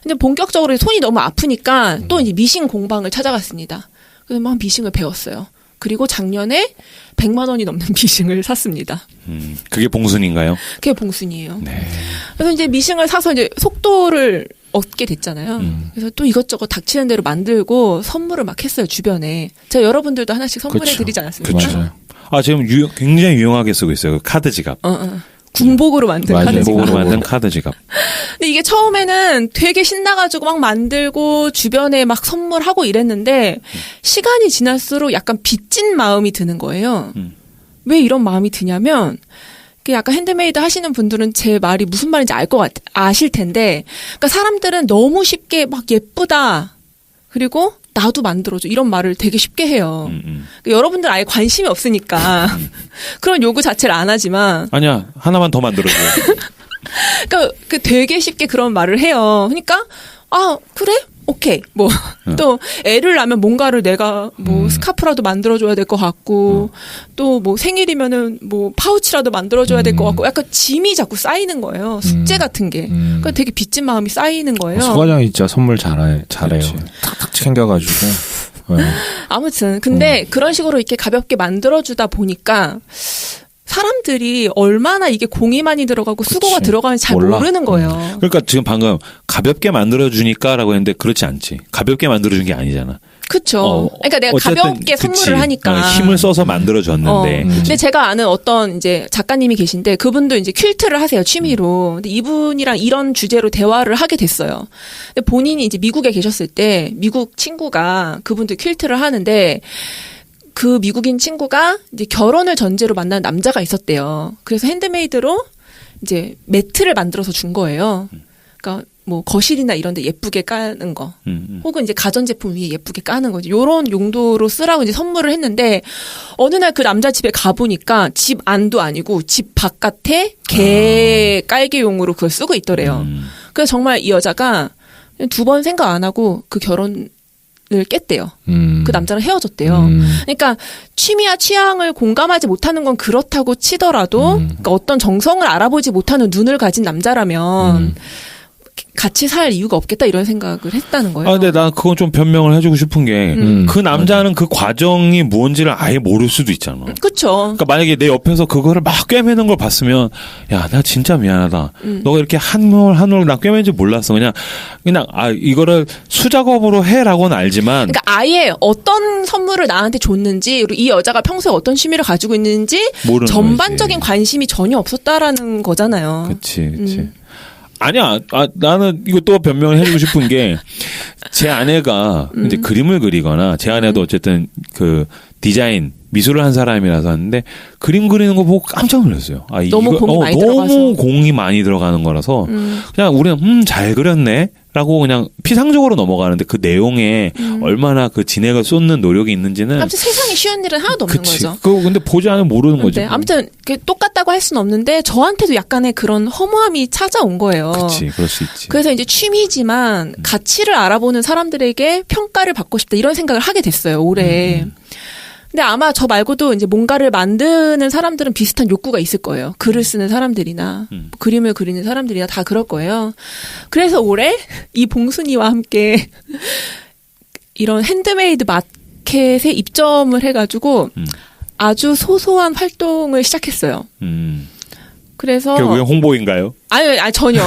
근데 본격적으로 손이 너무 아프니까 또 이제 미싱 공방을 찾아갔습니다. 그래서 막 미싱을 배웠어요. 그리고 작년에 100만 원이 넘는 미싱을 샀습니다. 그게 봉순인가요? 그게 봉순이에요. 네. 그래서 이제 미싱을 사서 이제 속도를 얻게 됐잖아요. 그래서 또 이것저것 닥치는 대로 만들고 선물을 막 했어요, 주변에. 제가 여러분들도 하나씩 선물해 드리지 않았습니까? 맞아요. 지금 굉장히 유용하게 쓰고 있어요. 그 카드 지갑. 군복으로 만든 맞아요. 카드 지갑. 군복으로 만든 카드 지갑. 근데 이게 처음에는 되게 신나가지고 막 만들고 주변에 막 선물하고 이랬는데 시간이 지날수록 약간 빚진 마음이 드는 거예요. 왜 이런 마음이 드냐면 약간 핸드메이드 하시는 분들은 제 말이 무슨 말인지 아실 텐데 그러니까 사람들은 너무 쉽게 막 예쁘다 그리고 나도 만들어줘 이런 말을 되게 쉽게 해요. 그러니까 여러분들 아예 관심이 없으니까 그런 요구 자체를 안 하지만 아니야 하나만 더 만들어줘. 그러니까 되게 쉽게 그런 말을 해요. 그러니까 그래? 오케이. 뭐 또 애를 낳으면 뭔가를 내가 뭐 스카프라도 만들어줘야 될 것 같고 또 뭐 생일이면은 뭐 파우치라도 만들어줘야 될 것 같고 약간 짐이 자꾸 쌓이는 거예요. 숙제 같은 게. 그러니까 되게 빚진 마음이 쌓이는 거예요. 소과장이 진짜 선물 잘해요. 그렇지. 탁탁 챙겨가지고. 네. 아무튼 근데 그런 식으로 이렇게 가볍게 만들어주다 보니까 사람들이 얼마나 이게 공이 많이 들어가고 수고가 들어가는지 잘 몰라. 모르는 거예요. 그러니까 지금 방금 가볍게 만들어주니까라고 했는데 그렇지 않지. 가볍게 만들어준 게 아니잖아. 그쵸. 그러니까 내가 어쨌든 가볍게 선물을 그치. 하니까. 힘을 써서 만들어줬는데. 근데 제가 아는 어떤 이제 작가님이 계신데 그분도 이제 퀼트를 하세요, 취미로. 근데 이분이랑 이런 주제로 대화를 하게 됐어요. 근데 본인이 이제 미국에 계셨을 때 미국 친구가 그분도 퀼트를 하는데 그 미국인 친구가 이제 결혼을 전제로 만난 남자가 있었대요. 그래서 핸드메이드로 이제 매트를 만들어서 준 거예요. 그러니까 뭐 거실이나 이런 데 예쁘게 까는 거. 혹은 이제 가전제품 위에 예쁘게 까는 거지. 요런 용도로 쓰라고 이제 선물을 했는데 어느 날 그 남자 집에 가보니까 집 안도 아니고 집 바깥에 개 깔개용으로 그걸 쓰고 있더래요. 그래서 정말 이 여자가 2번 생각 안 하고 그 결혼을 깼대요. 그 남자랑 헤어졌대요. 그러니까 취미와 취향을 공감하지 못하는 건 그렇다고 치더라도 그러니까 어떤 정성을 알아보지 못하는 눈을 가진 남자라면 같이 살 이유가 없겠다 이런 생각을 했다는 거예요. 근데 난 그건 좀 변명을 해주고 싶은 게 그 남자는 그 과정이 뭔지를 아예 모를 수도 있잖아. 그렇죠. 그러니까 만약에 내 옆에서 그거를 막 꿰매는 걸 봤으면 야, 나 진짜 미안하다. 너가 이렇게 한 올 나 꿰매는 줄 몰랐어. 그냥 이거를 수작업으로 해라고는 알지만 그러니까 아예 어떤 선물을 나한테 줬는지 그리고 이 여자가 평소에 어떤 취미를 가지고 있는지 모르는 전반적인 거지. 관심이 전혀 없었다라는 거잖아요. 그치. 아니야. 나는 이거 또 변명을 해주고 싶은 게 제 아내가 이제 그림을 그리거나 제 아내도 어쨌든 그 디자인 미술을 한 사람이라서 하는데 그림 그리는 거 보고 깜짝 놀랐어요. 너무 공이 많이 들어가서. 너무 공이 많이 들어가는 거라서 그냥 우리는 잘 그렸네. 라고 그냥 피상적으로 넘어가는데 그 내용에 얼마나 그 진액을 쏟는 노력이 있는지는 아무튼 세상에 쉬운 일은 하나도 없는 그치. 거죠. 그거 근데 보지 않으면 모르는 거지. 네, 아무튼 똑같다고 할 수는 없는데 저한테도 약간의 그런 허무함이 찾아온 거예요. 그렇지, 그럴 수 있지. 그래서 이제 취미지만 가치를 알아보는 사람들에게 평가를 받고 싶다 이런 생각을 하게 됐어요. 올해. 근데 아마 저 말고도 이제 뭔가를 만드는 사람들은 비슷한 욕구가 있을 거예요. 글을 쓰는 사람들이나 그림을 그리는 사람들이나 다 그럴 거예요. 그래서 올해 이 봉순이와 함께 이런 핸드메이드 마켓에 입점을 해가지고 아주 소소한 활동을 시작했어요. 그래서 결국엔 홍보인가요? 아니 전혀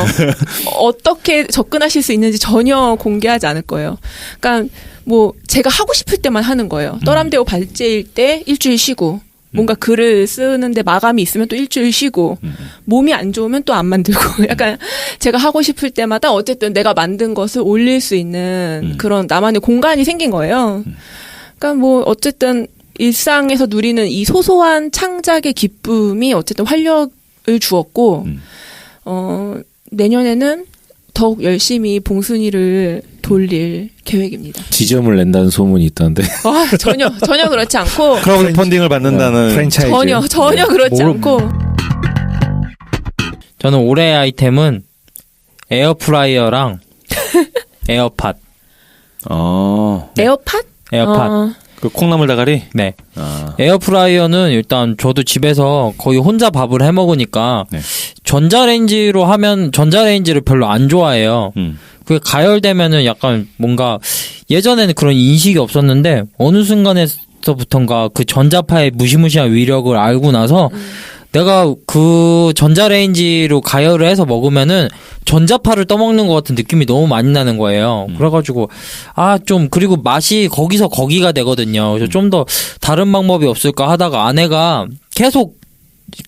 어떻게 접근하실 수 있는지 전혀 공개하지 않을 거예요. 그러니까 뭐 제가 하고 싶을 때만 하는 거예요. 떠람대오 발제일 때 일주일 쉬고 뭔가 글을 쓰는데 마감이 있으면 또 일주일 쉬고 몸이 안 좋으면 또 안 만들고 약간 제가 하고 싶을 때마다 어쨌든 내가 만든 것을 올릴 수 있는 그런 나만의 공간이 생긴 거예요. 그러니까 뭐 어쨌든 일상에서 누리는 이 소소한 창작의 기쁨이 어쨌든 활력을 주었고 내년에는 더욱 열심히 봉순이를 돌릴 계획입니다. 지점을 낸다는 소문이 있던데. 전혀 그렇지 않고 크라우드 펀딩을 받는다는 프랜차이즈. 전혀 그렇지 않고 저는 올해의 아이템은 에어프라이어랑 에어팟. 에어팟? 에어팟. 그 콩나물 다가리? 네. 에어프라이어는 일단 저도 집에서 거의 혼자 밥을 해 먹으니까 네. 전자레인지로 하면 전자레인지를 별로 안 좋아해요. 그게 가열되면은 약간 뭔가 예전에는 그런 인식이 없었는데 어느 순간에서부턴가 그 전자파의 무시무시한 위력을 알고 나서 내가 그 전자레인지로 가열을 해서 먹으면은 전자파를 떠먹는 것 같은 느낌이 너무 많이 나는 거예요. 그래가지고 좀 그리고 맛이 거기서 거기가 되거든요. 그래서 좀 더 다른 방법이 없을까 하다가 아내가 계속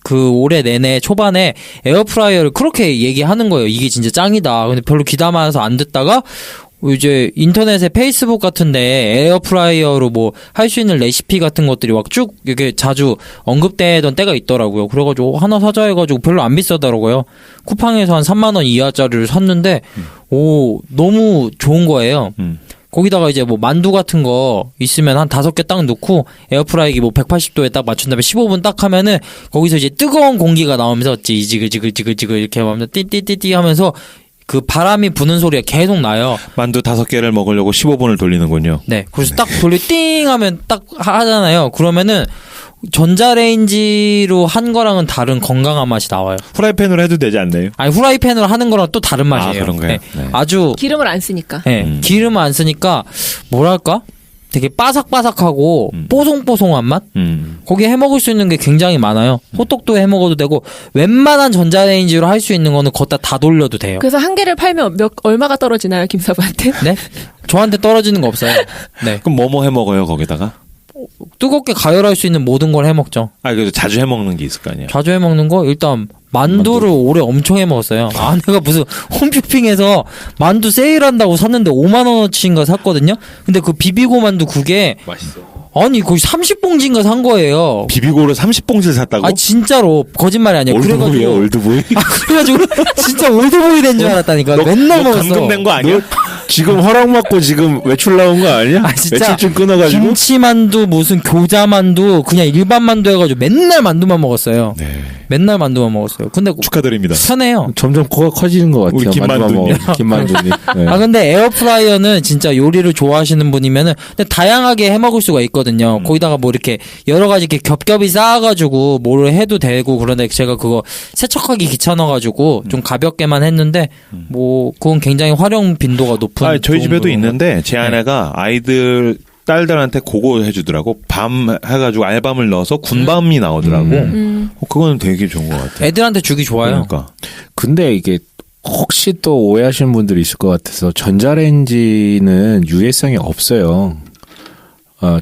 그 올해 내내 초반에 에어프라이어를 그렇게 얘기하는 거예요. 이게 진짜 짱이다. 근데 별로 귀담아서 안 듣다가 이제 인터넷에 페이스북 같은데 에어프라이어로 뭐 할 수 있는 레시피 같은 것들이 막 쭉 이렇게 자주 언급되던 때가 있더라고요. 그래가지고 하나 사자 해가지고 별로 안 비싸더라고요. 쿠팡에서 한 3만 원 이하짜리를 샀는데 너무 좋은 거예요. 거기다가 이제 뭐 만두 같은 거 있으면 한 5개 딱 넣고 에어프라이기 뭐 180도에 딱 맞춘 다음에 15분 딱 하면은 거기서 이제 뜨거운 공기가 나오면서 지글지글 이렇게 하면서 띠띠띠띠 하면서 그 바람이 부는 소리가 계속 나요. 만두 5개를 먹으려고 15분을 돌리는군요. 네. 그래서 딱 띵 하면 딱 하잖아요. 그러면은 전자레인지로 한 거랑은 다른 건강한 맛이 나와요. 후라이팬으로 해도 되지 않나요? 아니 후라이팬으로 하는 거랑 또 다른 맛이에요. 그런가요? 네. 네. 아주 기름을 안 쓰니까. 네. 기름을 안 쓰니까 뭐랄까? 되게 바삭바삭하고 뽀송뽀송한 맛? 거기에 해먹을 수 있는 게 굉장히 많아요. 호떡도 해먹어도 되고 웬만한 전자레인지로 할 수 있는 거는 걷다 다 돌려도 돼요. 그래서 한 개를 팔면 얼마가 떨어지나요, 김사부한테? 네? 저한테 떨어지는 거 없어요. 네. 그럼 뭐 해먹어요 거기다가? 뜨겁게 가열할 수 있는 모든 걸 해먹죠. 그래도 자주 해먹는 게 있을 거 아니에요? 자주 해먹는 거? 일단 만두를 올해 엄청 해먹었어요. 내가 무슨 홈쇼핑에서 만두 세일한다고 샀는데 5만 원어치인가 샀거든요. 근데 그 비비고 만두 그게 맛있어. 아니 거의 30봉지인가 산 거예요. 비비고를 30봉지를 샀다고? 진짜로 거짓말이 아니야. 올드보이야 올드보이. 그래가지고 진짜 올드보이 된 줄 알았다니까. 맨날 먹었어. 감금된 거 아니야? 지금 허락받고 지금 외출 나온 거 아니야? 진짜 며칠쯤 끊어가지고 김치만두 무슨 교자만두 그냥 일반 만두 해가지고 맨날 만두만 먹었어요. 네. 맨날 만두만 먹었어요. 근데 축하드립니다. 편해요. 점점 코가 커지는 것 같아요. 우리 김만두님. 김만두님. 네. 근데 에어프라이어는 진짜 요리를 좋아하시는 분이면은 근데 다양하게 해 먹을 수가 있거든요. 거기다가 뭐 이렇게 여러 가지 이렇게 겹겹이 쌓아가지고 뭐를 해도 되고 그런데 제가 그거 세척하기 귀찮아가지고 좀 가볍게만 했는데 뭐 그건 굉장히 활용 빈도가 높은. 저희 집에도 좋은 있는데 제 아내가 아이들 딸들한테 그거 해주더라고. 밤 해가지고 알밤을 넣어서 군밤이 나오더라고. 그거는 되게 좋은 것 같아요. 애들한테 주기 좋아요. 그러니까. 근데 이게 혹시 또 오해하시는 분들이 있을 것 같아서 전자레인지는 유해성이 없어요.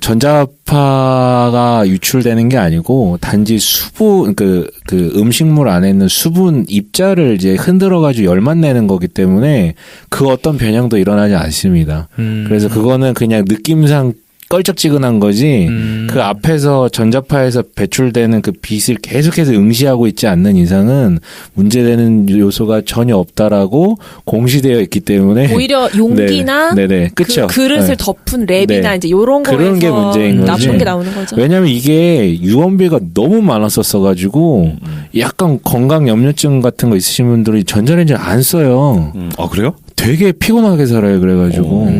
전자파가 유출되는 게 아니고 단지 수분 그 음식물 안에 있는 수분 입자를 이제 흔들어가지고 열만 내는 거기 때문에 그 어떤 변형도 일어나지 않습니다. 그래서 그거는 그냥 느낌상 껄쩍지근한 거지 그 앞에서 전자파에서 배출되는 그 빛을 계속해서 응시하고 있지 않는 이상은 문제되는 요소가 전혀 없다라고 공시되어 있기 때문에 오히려 용기나 네네 그쵸 그 그릇을 네. 덮은 랩이나 네. 이제 요런 그런 게 거에서 문제인 거지. 나쁜 게 나오는 거죠. 왜냐하면 이게 유언비가 너무 많았었어가지고 약간 건강 염려증 같은 거 있으신 분들이 전자레인지를 안 써요. 그래요? 되게 피곤하게 살아요. 그래가지고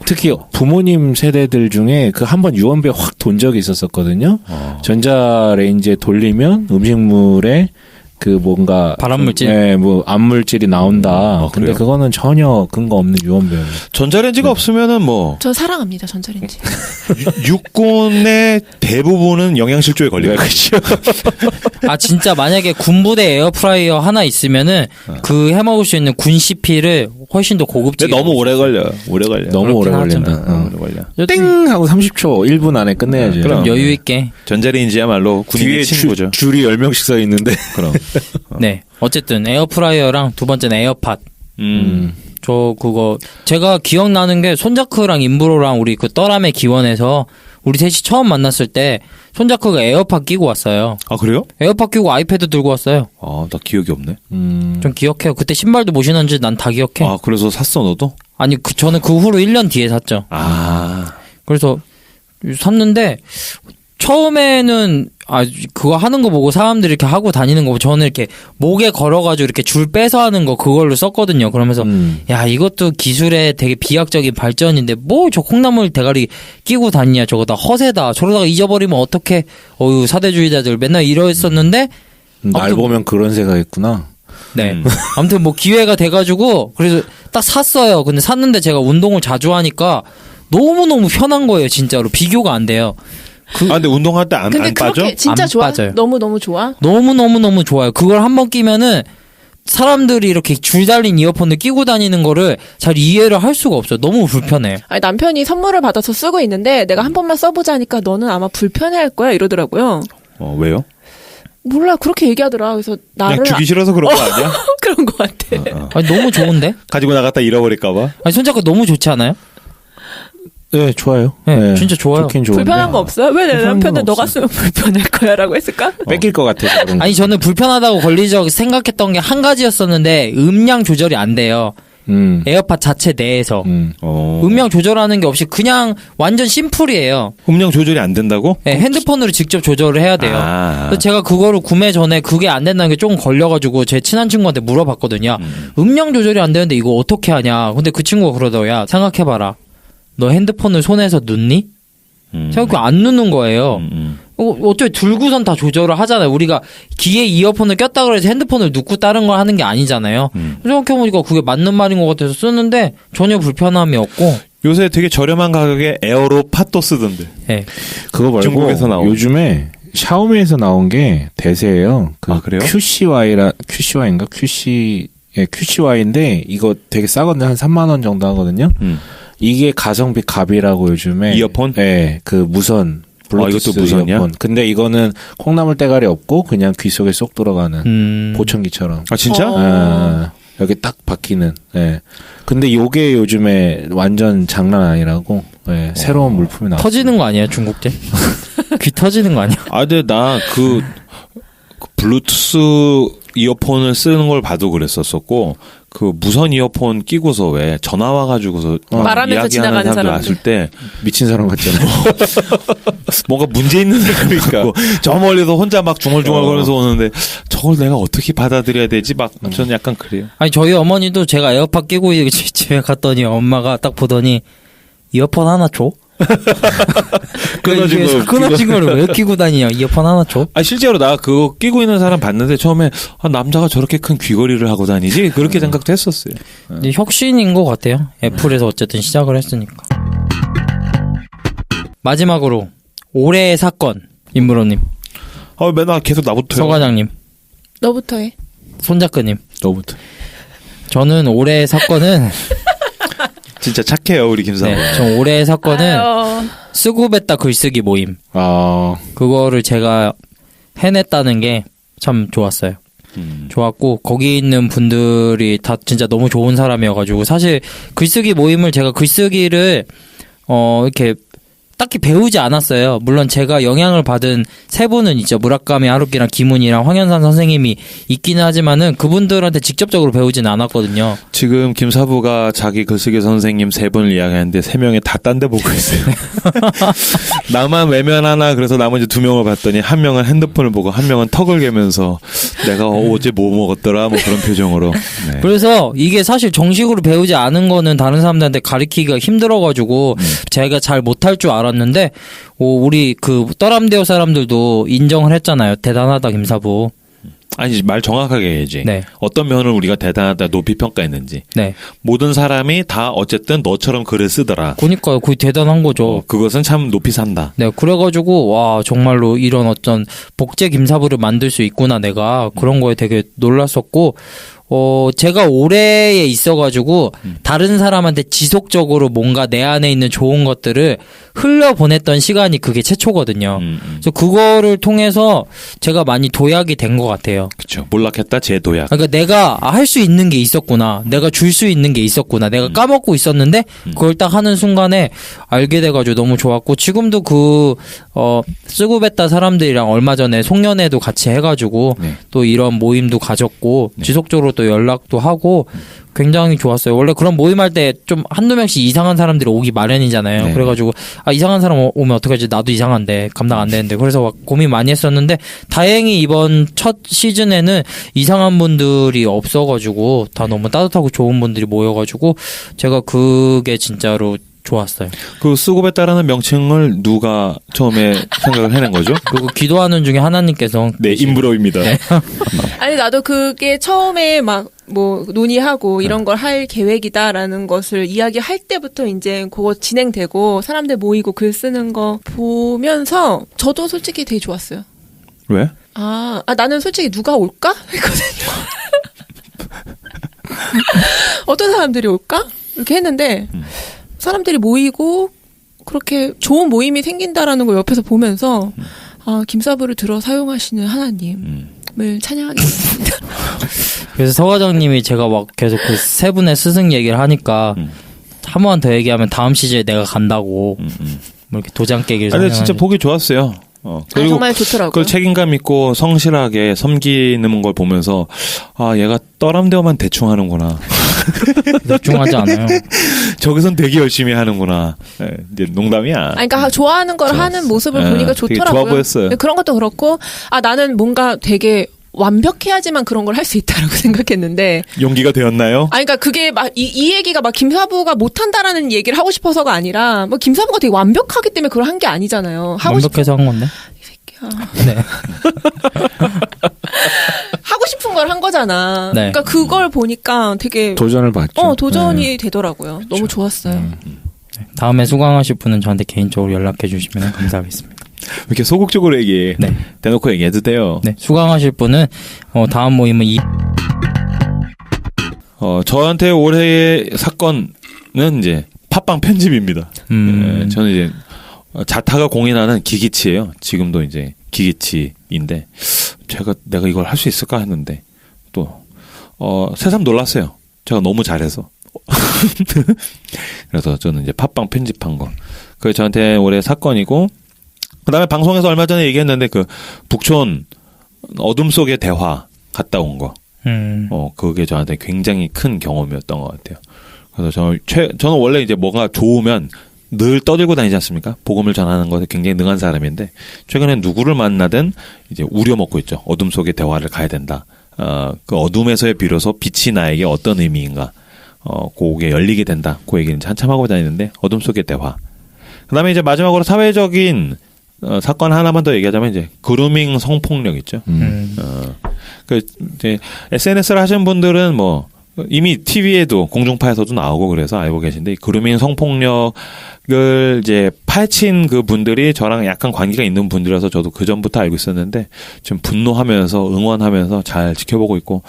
특히 부모님 세대들 중에 그 한번 유언비에 확 돈 적이 있었었거든요. 전자레인지에 돌리면 음식물에 그 뭔가 발암물질? 네, 뭐 암물질이 나온다. 근데 그래요? 그거는 전혀 근거 없는 유언비예요. 전자레인지가 없으면은 뭐 저 사랑합니다 전자레인지. 육군의 대부분은 영양실조에 걸려요. 그렇죠. 아 진짜 만약에 군부대 에어프라이어 하나 있으면은 그 해먹을 수 있는 군 CP를 훨씬 더 고급지게. 근데 너무 오래 걸려요. 오래 걸려. 너무 오래 그렇긴 걸린다. 너무 오래 걸려. 땡 하고 30초 1분 안에 끝내야지. 그럼. 여유 있게. 전자레인지야말로 군인의 뒤에 친구죠. 줄이 10명씩 서 있는데. 그럼. 네. 어쨌든 에어프라이어랑 두 번째는 에어팟. 저 그거 제가 기억나는 게 손자크랑 임브로랑 우리 그 떠람의 기원에서 우리 셋이 처음 만났을 때 손자크가 에어팟 끼고 왔어요. 아 그래요? 에어팟 끼고 아이패드 들고 왔어요. 아 나 기억이 없네. 좀 기억해요. 그때 신발도 못 신었는지 난 다 기억해. 아 그래서 샀어 너도? 아니 저는 그 후로 1년 뒤에 샀죠. 아 그래서 샀는데 처음에는 그거 하는 거 보고 사람들이 이렇게 하고 다니는 거 보고 저는 이렇게 목에 걸어가지고 이렇게 줄 빼서 하는 거 그걸로 썼거든요. 그러면서 야 이것도 기술의 되게 비약적인 발전인데 뭐 저 콩나물 대가리 끼고 다니냐 저거 다 허세다. 저러다가 잊어버리면 어떡해. 어유 사대주의자들 맨날 이러했었는데 날 아무튼 보면 그런 생각했구나. 네. 아무튼 뭐 기회가 돼가지고 그래서 딱 샀어요. 근데 샀는데 제가 운동을 자주 하니까 너무너무 편한 거예요. 진짜로 비교가 안 돼요. 아 근데 운동할 때 안 근데 빠져? 그렇게 진짜 안 좋아? 빠져요. 너무 좋아? 너무 좋아요. 그걸 한번 끼면은 사람들이 이렇게 줄 달린 이어폰을 끼고 다니는 거를 잘 이해를 할 수가 없어요. 너무 불편해. 아니, 남편이 선물을 받아서 쓰고 있는데 내가 한 번만 써보자니까 너는 아마 불편해할 거야 이러더라고요. 왜요? 몰라 그렇게 얘기하더라. 그래서 나를 그냥 주기 싫어서 그런 거 아니야? 그런 것 같아. 아니, 너무 좋은데? 가지고 나갔다 잃어버릴까봐. 아니, 손잡고 너무 좋지 않아요? 네, 좋아요. 네, 진짜 좋아요. 좋긴 좋은데. 불편한 거 없어요? 왜 내 불편한 남편은 건 너가 없어요. 쓰면 불편할 거야라고 했을까? 뺏길 것 같아서. 그런 아니, 저는 불편하다고 걸리적 생각했던 게 한 가지였었는데 음량 조절이 안 돼요. 에어팟 자체 내에서. 음량 조절하는 게 없이 그냥 완전 심플이에요. 음량 조절이 안 된다고? 네, 핸드폰으로 직접 조절을 해야 돼요. 그래서 제가 그거를 구매 전에 그게 안 된다는 게 조금 걸려가지고 제 친한 친구한테 물어봤거든요. 음량 조절이 안 되는데 이거 어떻게 하냐. 근데 그 친구가 그러더라고요. 야, 생각해봐라. 너 핸드폰을 손에서 눕니? 생각해 안 눕는 거예요. 어차피 들고선 다 조절을 하잖아요. 우리가 귀에 이어폰을 꼈다 그래서 핸드폰을 눕고 다른 걸 하는 게 아니잖아요. 생각해보니까 그게 맞는 말인 것 같아서 쓰는데 전혀 불편함이 없고. 요새 되게 저렴한 가격에 에어로 팟도 쓰던데. 네. 그거 말고 중국에서 나온. 요즘에 샤오미에서 나온 게 대세예요. 아, 그래요? QCY인가? QCY인데 이거 되게 싸거든요. 한 3만 원 정도 하거든요. 이게 가성비 갑이라고 요즘에 이어폰? 네, 그 무선 블루투스 이것도 무선이야? 이어폰. 근데 이거는 콩나물 대가리 없고 그냥 귀 속에 쏙 들어가는 보청기처럼. 아 진짜? 여기 딱 박히는. 예. 근데 요게 요즘에 완전 장난 아니라고. 예. 새로운 물품이 나왔어요. 터지는 거 아니에요, 중국제? 귀 터지는 거 아니야? 아 근데 나 그 블루투스 이어폰을 쓰는 걸 봐도 그랬었었고 그 무선 이어폰 끼고서 왜 전화 와가지고서 말하면서 이야기하는 지나가는 사람들 사람들. 왔을 때 미친 사람 같잖아요. 뭔가 문제 있는 사람이 같고 저 멀리서 혼자 막 중얼중얼거리면서 오는데 저걸 내가 어떻게 받아들여야 되지? 막 저는 약간 그래요. 아니, 저희 어머니도 제가 에어팟 끼고 집에 갔더니 엄마가 딱 보더니 이어폰 하나 줘? 끊어진 거를 왜 끼고 다니냐? 이어폰 하나 줘? 아 실제로 나 그거 끼고 있는 사람 봤는데 처음에 남자가 저렇게 큰 귀걸이를 하고 다니지 그렇게 생각도 했었어요. 근데 혁신인 것 같아요. 애플에서 어쨌든 시작을 했으니까. 마지막으로 올해의 사건 임무로님, 맨날 계속 나부터요. 서 과장님, 너부터 해. 손작가님. 너부터. 저는 올해의 사건은 진짜 착해요 우리 김사모. 네, 저 올해의 사건은 아유. 쓰고 뱉다 글쓰기 모임. 아, 그거를 제가 해냈다는 게 참 좋았어요. 좋았고 거기 있는 분들이 다 진짜 너무 좋은 사람이어가지고 사실 글쓰기 모임을 제가 글쓰기를 이렇게 딱히 배우지 않았어요. 물론 제가 영향을 받은 세 분은 있죠. 무라카미 하루키랑 김훈이랑 황현산 선생님이 있기는 하지만은 그분들한테 직접적으로 배우지는 않았거든요. 지금 김사부가 자기 글쓰기 선생님 3분을 이야기하는데 3명이 다 딴 데 보고 있어요. 나만 외면 하나 그래서 나머지 2명을 봤더니 한 명은 핸드폰을 보고 한 명은 턱을 개면서 내가 어제 뭐 먹었더라 뭐 그런 표정으로. 네. 그래서 이게 사실 정식으로 배우지 않은 거는 다른 사람들한테 가르치기가 힘들어가지고 제가 잘 못할 줄 알았는데 우리 그 떠람대어 사람들도 인정을 했잖아요. 대단하다 김사부. 아니 말 정확하게 해야지. 네. 어떤 면을 우리가 대단하다 높이 평가했는지. 네. 모든 사람이 다 어쨌든 너처럼 글을 쓰더라. 그러니까요. 거의 대단한 거죠. 그것은 참 높이 산다. 네. 그래가지고 와 정말로 이런 어떤 복제 김사부를 만들 수 있구나 내가 그런 거에 되게 놀랐었고 제가 올해에 있어가지고 다른 사람한테 지속적으로 뭔가 내 안에 있는 좋은 것들을 흘려보냈던 시간이 그게 최초거든요. 그래서 그거를 통해서 제가 많이 도약이 된 것 같아요. 그렇죠. 몰락했다 재도약. 그러니까 내가 할 수 있는 게 있었구나. 내가 줄 수 있는 게 있었구나. 내가 까먹고 있었는데 그걸 딱 하는 순간에 알게 돼가지고 너무 좋았고 지금도 쓰구베타 사람들이랑 얼마 전에 송년회도 같이 해가지고 네. 또 이런 모임도 가졌고 지속적으로 또 연락도 하고 굉장히 좋았어요. 원래 그런 모임할 때 좀 한두 명씩 이상한 사람들이 오기 마련이잖아요. 네. 그래가지고 이상한 사람 오면 어떡하지? 나도 이상한데 감당 안 되는데 그래서 막 고민 많이 했었는데 다행히 이번 첫 시즌에는 이상한 분들이 없어가지고 다 너무 따뜻하고 좋은 분들이 모여가지고 제가 그게 진짜로 좋았어요. 그 쓰고베타라는 명칭을 누가 처음에 생각을 해낸 거죠? 그리고 기도하는 중에 하나님께서 네, 임브로입니다. 네. 아니 나도 그게 처음에 막 뭐 논의하고 이런 걸 할 계획이다라는 것을 이야기할 때부터 이제 그거 진행되고 사람들 모이고 글 쓰는 거 보면서 저도 솔직히 되게 좋았어요. 왜? 나는 솔직히 누가 올까? 했거든요. 어떤 사람들이 올까? 이렇게 했는데 사람들이 모이고 그렇게 좋은 모임이 생긴다라는 걸 옆에서 보면서 김사부를 들어 사용하시는 하나님을 찬양하겠습니다. 그래서 서 과장님이 제가 막 계속 그 세 분의 스승 얘기를 하니까 한 번 더 얘기하면 다음 시즌에 내가 간다고 뭐 이렇게 도장 깨기를 근데 진짜 보기 좋았어요. 그리고 정말 좋더라고요. 그걸 책임감 있고 성실하게 섬기는 걸 보면서 얘가 떠람대어만 대충 하는구나. 집중하지 않아요. 저기선 되게 열심히 하는구나. 네, 이제 농담이야. 그러니까 좋아하는 걸 하는 모습을 보니까 되게 좋더라고요. 좋아 보였어요. 그런 것도 그렇고 나는 뭔가 되게 완벽해야지만 그런 걸 할 수 있다라고 생각했는데 용기가 되었나요? 그러니까 그게 막 이 얘기가 막 김사부가 못한다라는 얘기를 하고 싶어서가 아니라 뭐 김사부가 되게 완벽하기 때문에 그걸 한 게 아니잖아요. 완벽해서 한 건데. 이 새끼야. 네. 하고 싶은 걸 한 거잖아. 네. 그러니까 그걸 보니까 되게 도전을 받죠. 도전이 되더라고요. 너무 좋았어요. 다음에 수강하실 분은 저한테 개인적으로 연락해 주시면 감사하겠습니다. 왜 이렇게 소극적으로 얘기해? 네. 대놓고 얘기해도 돼요. 네. 수강하실 분은 다음 모임은 저한테 올해의 사건은 이제 팟빵 편집입니다. 네, 저는 이제 자타가 공인하는 기기치예요. 지금도 이제 기기치인데 내가 이걸 할 수 있을까 했는데 또 새삼 놀랐어요. 제가 너무 잘해서. 그래서 저는 이제 팟빵 편집한 거. 그게 저한테 올해 사건이고 그다음에 방송에서 얼마 전에 얘기했는데 그 북촌 어둠 속의 대화 갔다 온 거. 그게 저한테 굉장히 큰 경험이었던 것 같아요. 그래서 저는 원래 이제 뭐가 좋으면 늘 떠들고 다니지 않습니까? 복음을 전하는 것에 굉장히 능한 사람인데 최근에 누구를 만나든 이제 우려먹고 있죠. 어둠 속의 대화를 가야 된다. 그 어둠에서의 비로소 빛이 나에게 어떤 의미인가. 그게 열리게 된다. 그 얘기는 한참 하고 다니는데 어둠 속의 대화. 그다음에 이제 마지막으로 사회적인 사건 하나만 더 얘기하자면 이제 그루밍 성폭력 있죠. 그 이제 SNS를 하시는 분들은 뭐 이미 TV에도 공중파에서도 나오고 그래서 알고 계신데 그루밍 성폭력을 이제 파헤친 그 분들이 저랑 약간 관계가 있는 분들이라서 저도 그 전부터 알고 있었는데 좀 분노하면서 응원하면서 잘 지켜보고 있고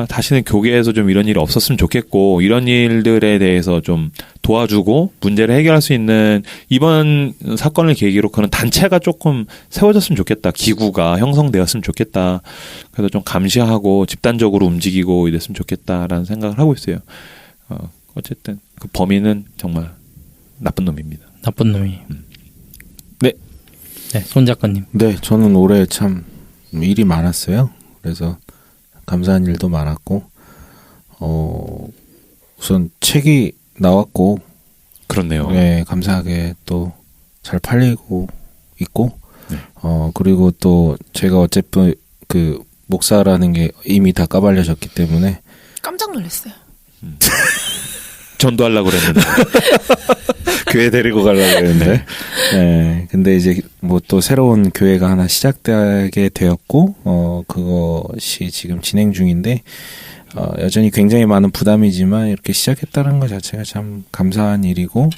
다시는 교계에서 좀 이런 일이 없었으면 좋겠고 이런 일들에 대해서 좀 도와주고 문제를 해결할 수 있는 이번 사건을 계기로 그런 단체가 조금 세워졌으면 좋겠다. 기구가 형성되었으면 좋겠다. 그래서 좀 감시하고 집단적으로 움직이고 이랬으면 좋겠다라는 생각을 하고 있어요. 어쨌든 그 범인은 정말 나쁜 놈입니다. 나쁜 놈이. 네, 손 작가님. 네, 저는 올해 참 일이 많았어요. 그래서 감사한 일도 많았고, 우선 책이 나왔고, 그렇네요. 네, 감사하게 또 잘 팔리고 있고, 네. 그리고 또 제가 어쨌든 그 목사라는 게 이미 다 까발려졌기 때문에 깜짝 놀랐어요. 전도하려고 그랬는데. 교회 데리고 가려고 했는데, 네, 근데 이제 뭐 또 새로운 교회가 하나 시작되게 되었고, 그것이 지금 진행 중인데, 여전히 굉장히 많은 부담이지만 이렇게 시작했다는 것 자체가 참 감사한 일이고,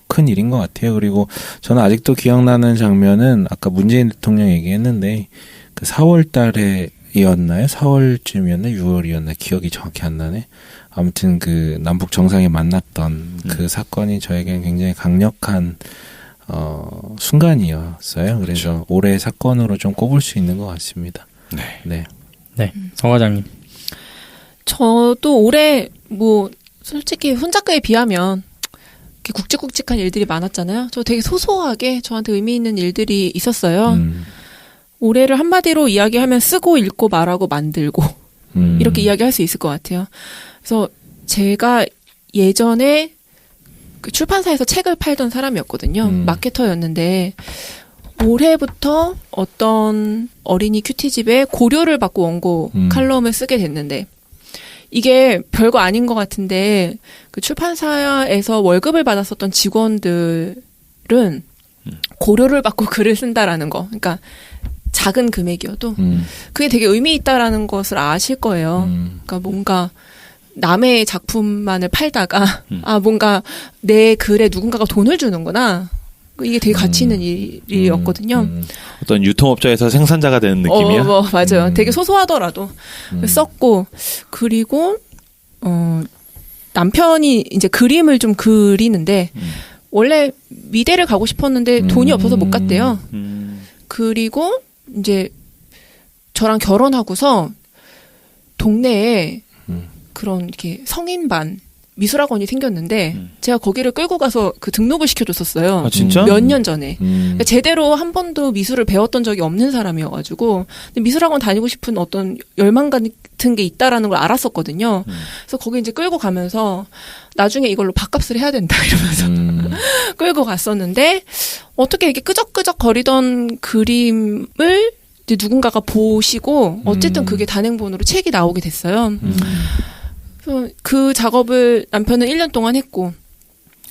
큰 일인 것 같아요. 그리고 저는 아직도 기억나는 장면은 아까 문재인 대통령 얘기했는데, 그 4월 달에이었나요? 4월쯤이었나? 6월이었나? 기억이 정확히 안 나네. 아무튼 그 남북 정상이 만났던 그 사건이 저에겐 굉장히 강력한 순간이었어요. 그래서 올해의 사건으로 좀 꼽을 수 있는 것 같습니다. 네. 네. 네, 성 과장님. 저도 올해 뭐 솔직히 손 작가에 비하면 이렇게 굵직굵직한 일들이 많았잖아요. 저 되게 소소하게 저한테 의미 있는 일들이 있었어요. 올해를 한마디로 이야기하면 쓰고 읽고 말하고 만들고 이렇게 이야기할 수 있을 것 같아요. 그래서 제가 예전에 그 출판사에서 책을 팔던 사람이었거든요. 마케터였는데 올해부터 어떤 어린이 큐티집에 고려를 받고 원고 칼럼을 쓰게 됐는데 이게 별거 아닌 것 같은데 그 출판사에서 월급을 받았었던 직원들은 고려를 받고 글을 쓴다라는 거. 그러니까 작은 금액이어도 그게 되게 의미 있다라는 것을 아실 거예요. 그러니까 뭔가 남의 작품만을 팔다가 뭔가 내 글에 누군가가 돈을 주는구나. 이게 되게 가치 있는 일이었거든요. 어떤 유통업자에서 생산자가 되는 느낌이야? 맞아요. 되게 소소하더라도 썼고 그리고 남편이 이제 그림을 좀 그리는데 원래 미대를 가고 싶었는데 돈이 없어서 못 갔대요. 그리고 이제 저랑 결혼하고서 동네에 그런 이렇게 성인반 미술학원이 생겼는데 제가 거기를 끌고 가서 그 등록을 시켜줬었어요. 아, 진짜? 몇 년 전에. 그러니까 제대로 한 번도 미술을 배웠던 적이 없는 사람이어가지고 근데 미술학원 다니고 싶은 어떤 열망 같은 게 있다라는 걸 알았었거든요. 그래서 거기 이제 끌고 가면서 나중에 이걸로 밥값을 해야 된다 이러면서 끌고 갔었는데 어떻게 이렇게 끄적끄적 거리던 그림을 이제 누군가가 보시고 어쨌든 그게 단행본으로 책이 나오게 됐어요. 그 작업을 남편은 1년 동안 했고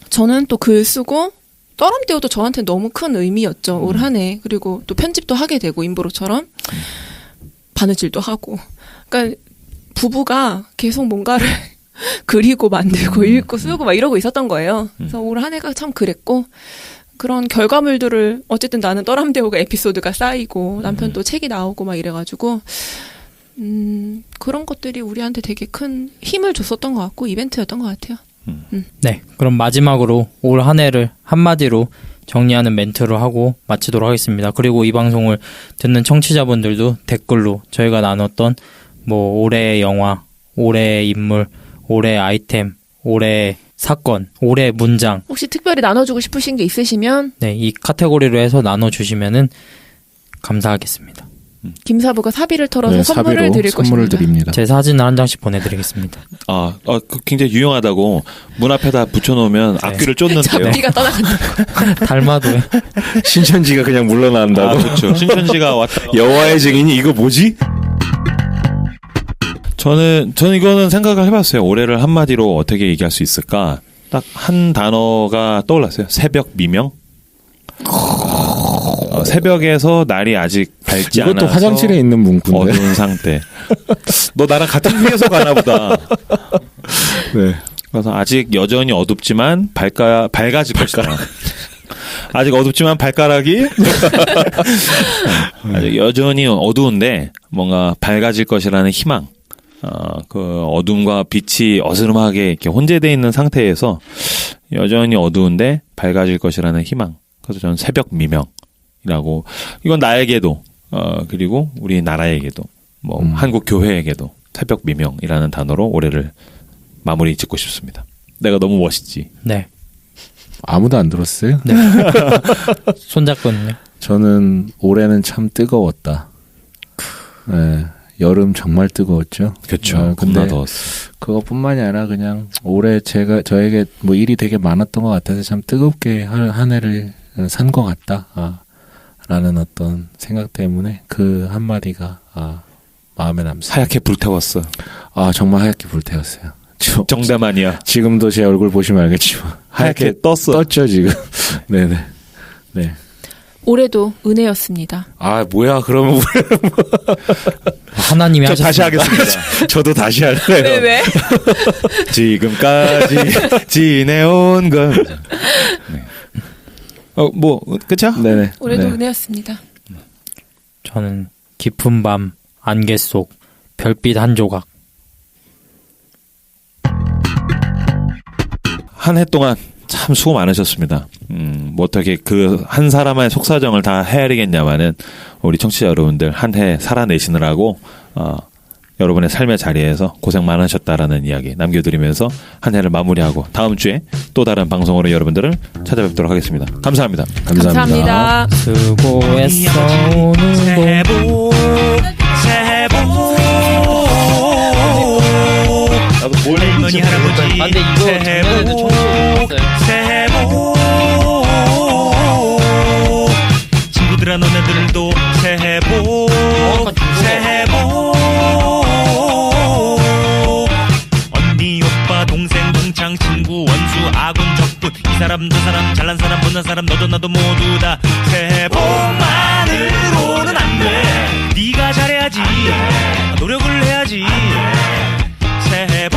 저는 또 글 쓰고 떠람띄워도 저한테 너무 큰 의미였죠. 올 한 해. 그리고 또 편집도 하게 되고 인보로처럼 바느질도 하고 그러니까 부부가 계속 뭔가를 그리고 만들고 읽고 쓰고 막 이러고 있었던 거예요. 그래서 올 한 해가 참 그랬고 그런 결과물들을 어쨌든 나는 떠람띄우고 에피소드가 쌓이고 남편 또 책이 나오고 막 이래가지고 그런 것들이 우리한테 되게 큰 힘을 줬었던 것 같고 이벤트였던 것 같아요. 네, 그럼 마지막으로 올 한 해를 한마디로 정리하는 멘트로 하고 마치도록 하겠습니다. 그리고 이 방송을 듣는 청취자분들도 댓글로 저희가 나눴던 뭐 올해의 영화, 올해의 인물, 올해의 아이템, 올해의 사건, 올해의 문장 혹시 특별히 나눠주고 싶으신 게 있으시면 네, 이 카테고리로 해서 나눠주시면은 감사하겠습니다. 김사부가 사비를 털어서 네, 선물을 사비로 드릴 선물을 것입니다. 드립니다. 제 사진을 한 장씩 보내드리겠습니다. 굉장히 유용하다고 문 앞에다 붙여놓으면 앞귀를 쫓는데요. 잡기가 떠나간다. 닮아도 신천지가 그냥 물러난다고. 그렇죠. 신천지가 왔다. 여호와의 증인이 이거 뭐지? 저는 이거는 생각을 해봤어요. 올해를 한마디로 어떻게 얘기할 수 있을까? 딱 한 단어가 떠올랐어요. 새벽 미명. 새벽에서 날이 아직 밝지 않아서 이것도 화장실에 있는 문구인데. 어두운 상태. 너 나랑 같은 위에서 가나 보다. 네. 그래서 아직 여전히 어둡지만 밝아질 것이다. 아직 어둡지만 발가락이 아직 여전히 어두운데 뭔가 밝아질 것이라는 희망. 그 어둠과 빛이 어스름하게 이렇게 혼재되어 있는 상태에서 여전히 어두운데 밝아질 것이라는 희망. 그래서 저는 새벽 미명이라고 이건 나에게도 그리고 우리 나라에게도 뭐 한국 교회에게도 새벽 미명이라는 단어로 올해를 마무리 짓고 싶습니다. 내가 너무 멋있지. 네. 아무도 안 들었어요? 네. 손잡거든요. 저는 올해는 참 뜨거웠다. 네, 여름 정말 뜨거웠죠. 그렇죠. 근데 겁나 더웠어. 그것뿐만이 아니라 그냥 올해 저에게 뭐 일이 되게 많았던 것 같아서 참 뜨겁게 한 해를 산 것 같다. 라는 어떤 생각 때문에 그 한마디가 마음에 남습니다. 하얗게 불태웠어. 정말 하얗게 불태웠어요. 정대만이야. 지금도 제 얼굴 보시면 알겠지만 하얗게 떴어. 떴죠 지금. 네네. 네. 올해도 은혜였습니다. 뭐야 그러면 하나님이 저 하셨습니다. 다시 하겠습니다. 저도 다시 할래요. 왜? 지금까지 지내온 건. 네. 뭐 그쵸? 네네. 올해도 네. 은혜였습니다. 저는 깊은 밤 안개 속 별빛 한 조각. 한 해 동안 참 수고 많으셨습니다. 뭐 어떻게 그 한 사람의 속사정을 다 헤아리겠냐마는 우리 청취자 여러분들 한 해 살아내시느라고 여러분의 삶의 자리에서 고생 많으셨다라는 이야기 남겨드리면서 한 해를 마무리하고 다음 주에 또 다른 방송으로 여러분들을 찾아뵙도록 하겠습니다. 감사합니다. 감사합니다. 수고했어 오늘도. 새해 복 할머니 할아버지 근데 이거 작년에도 청소했어요. 새해 복 친구들아 너네들도 새해 복 새해 복 언니 오빠 동생 동창 친구 원수 아군 적군 이 사람 저 사람 잘난 사람 못난 사람 너도 나도 모두 다 새해 복만으로는 안돼 네가 잘해야지 노력을 해야지 새해 복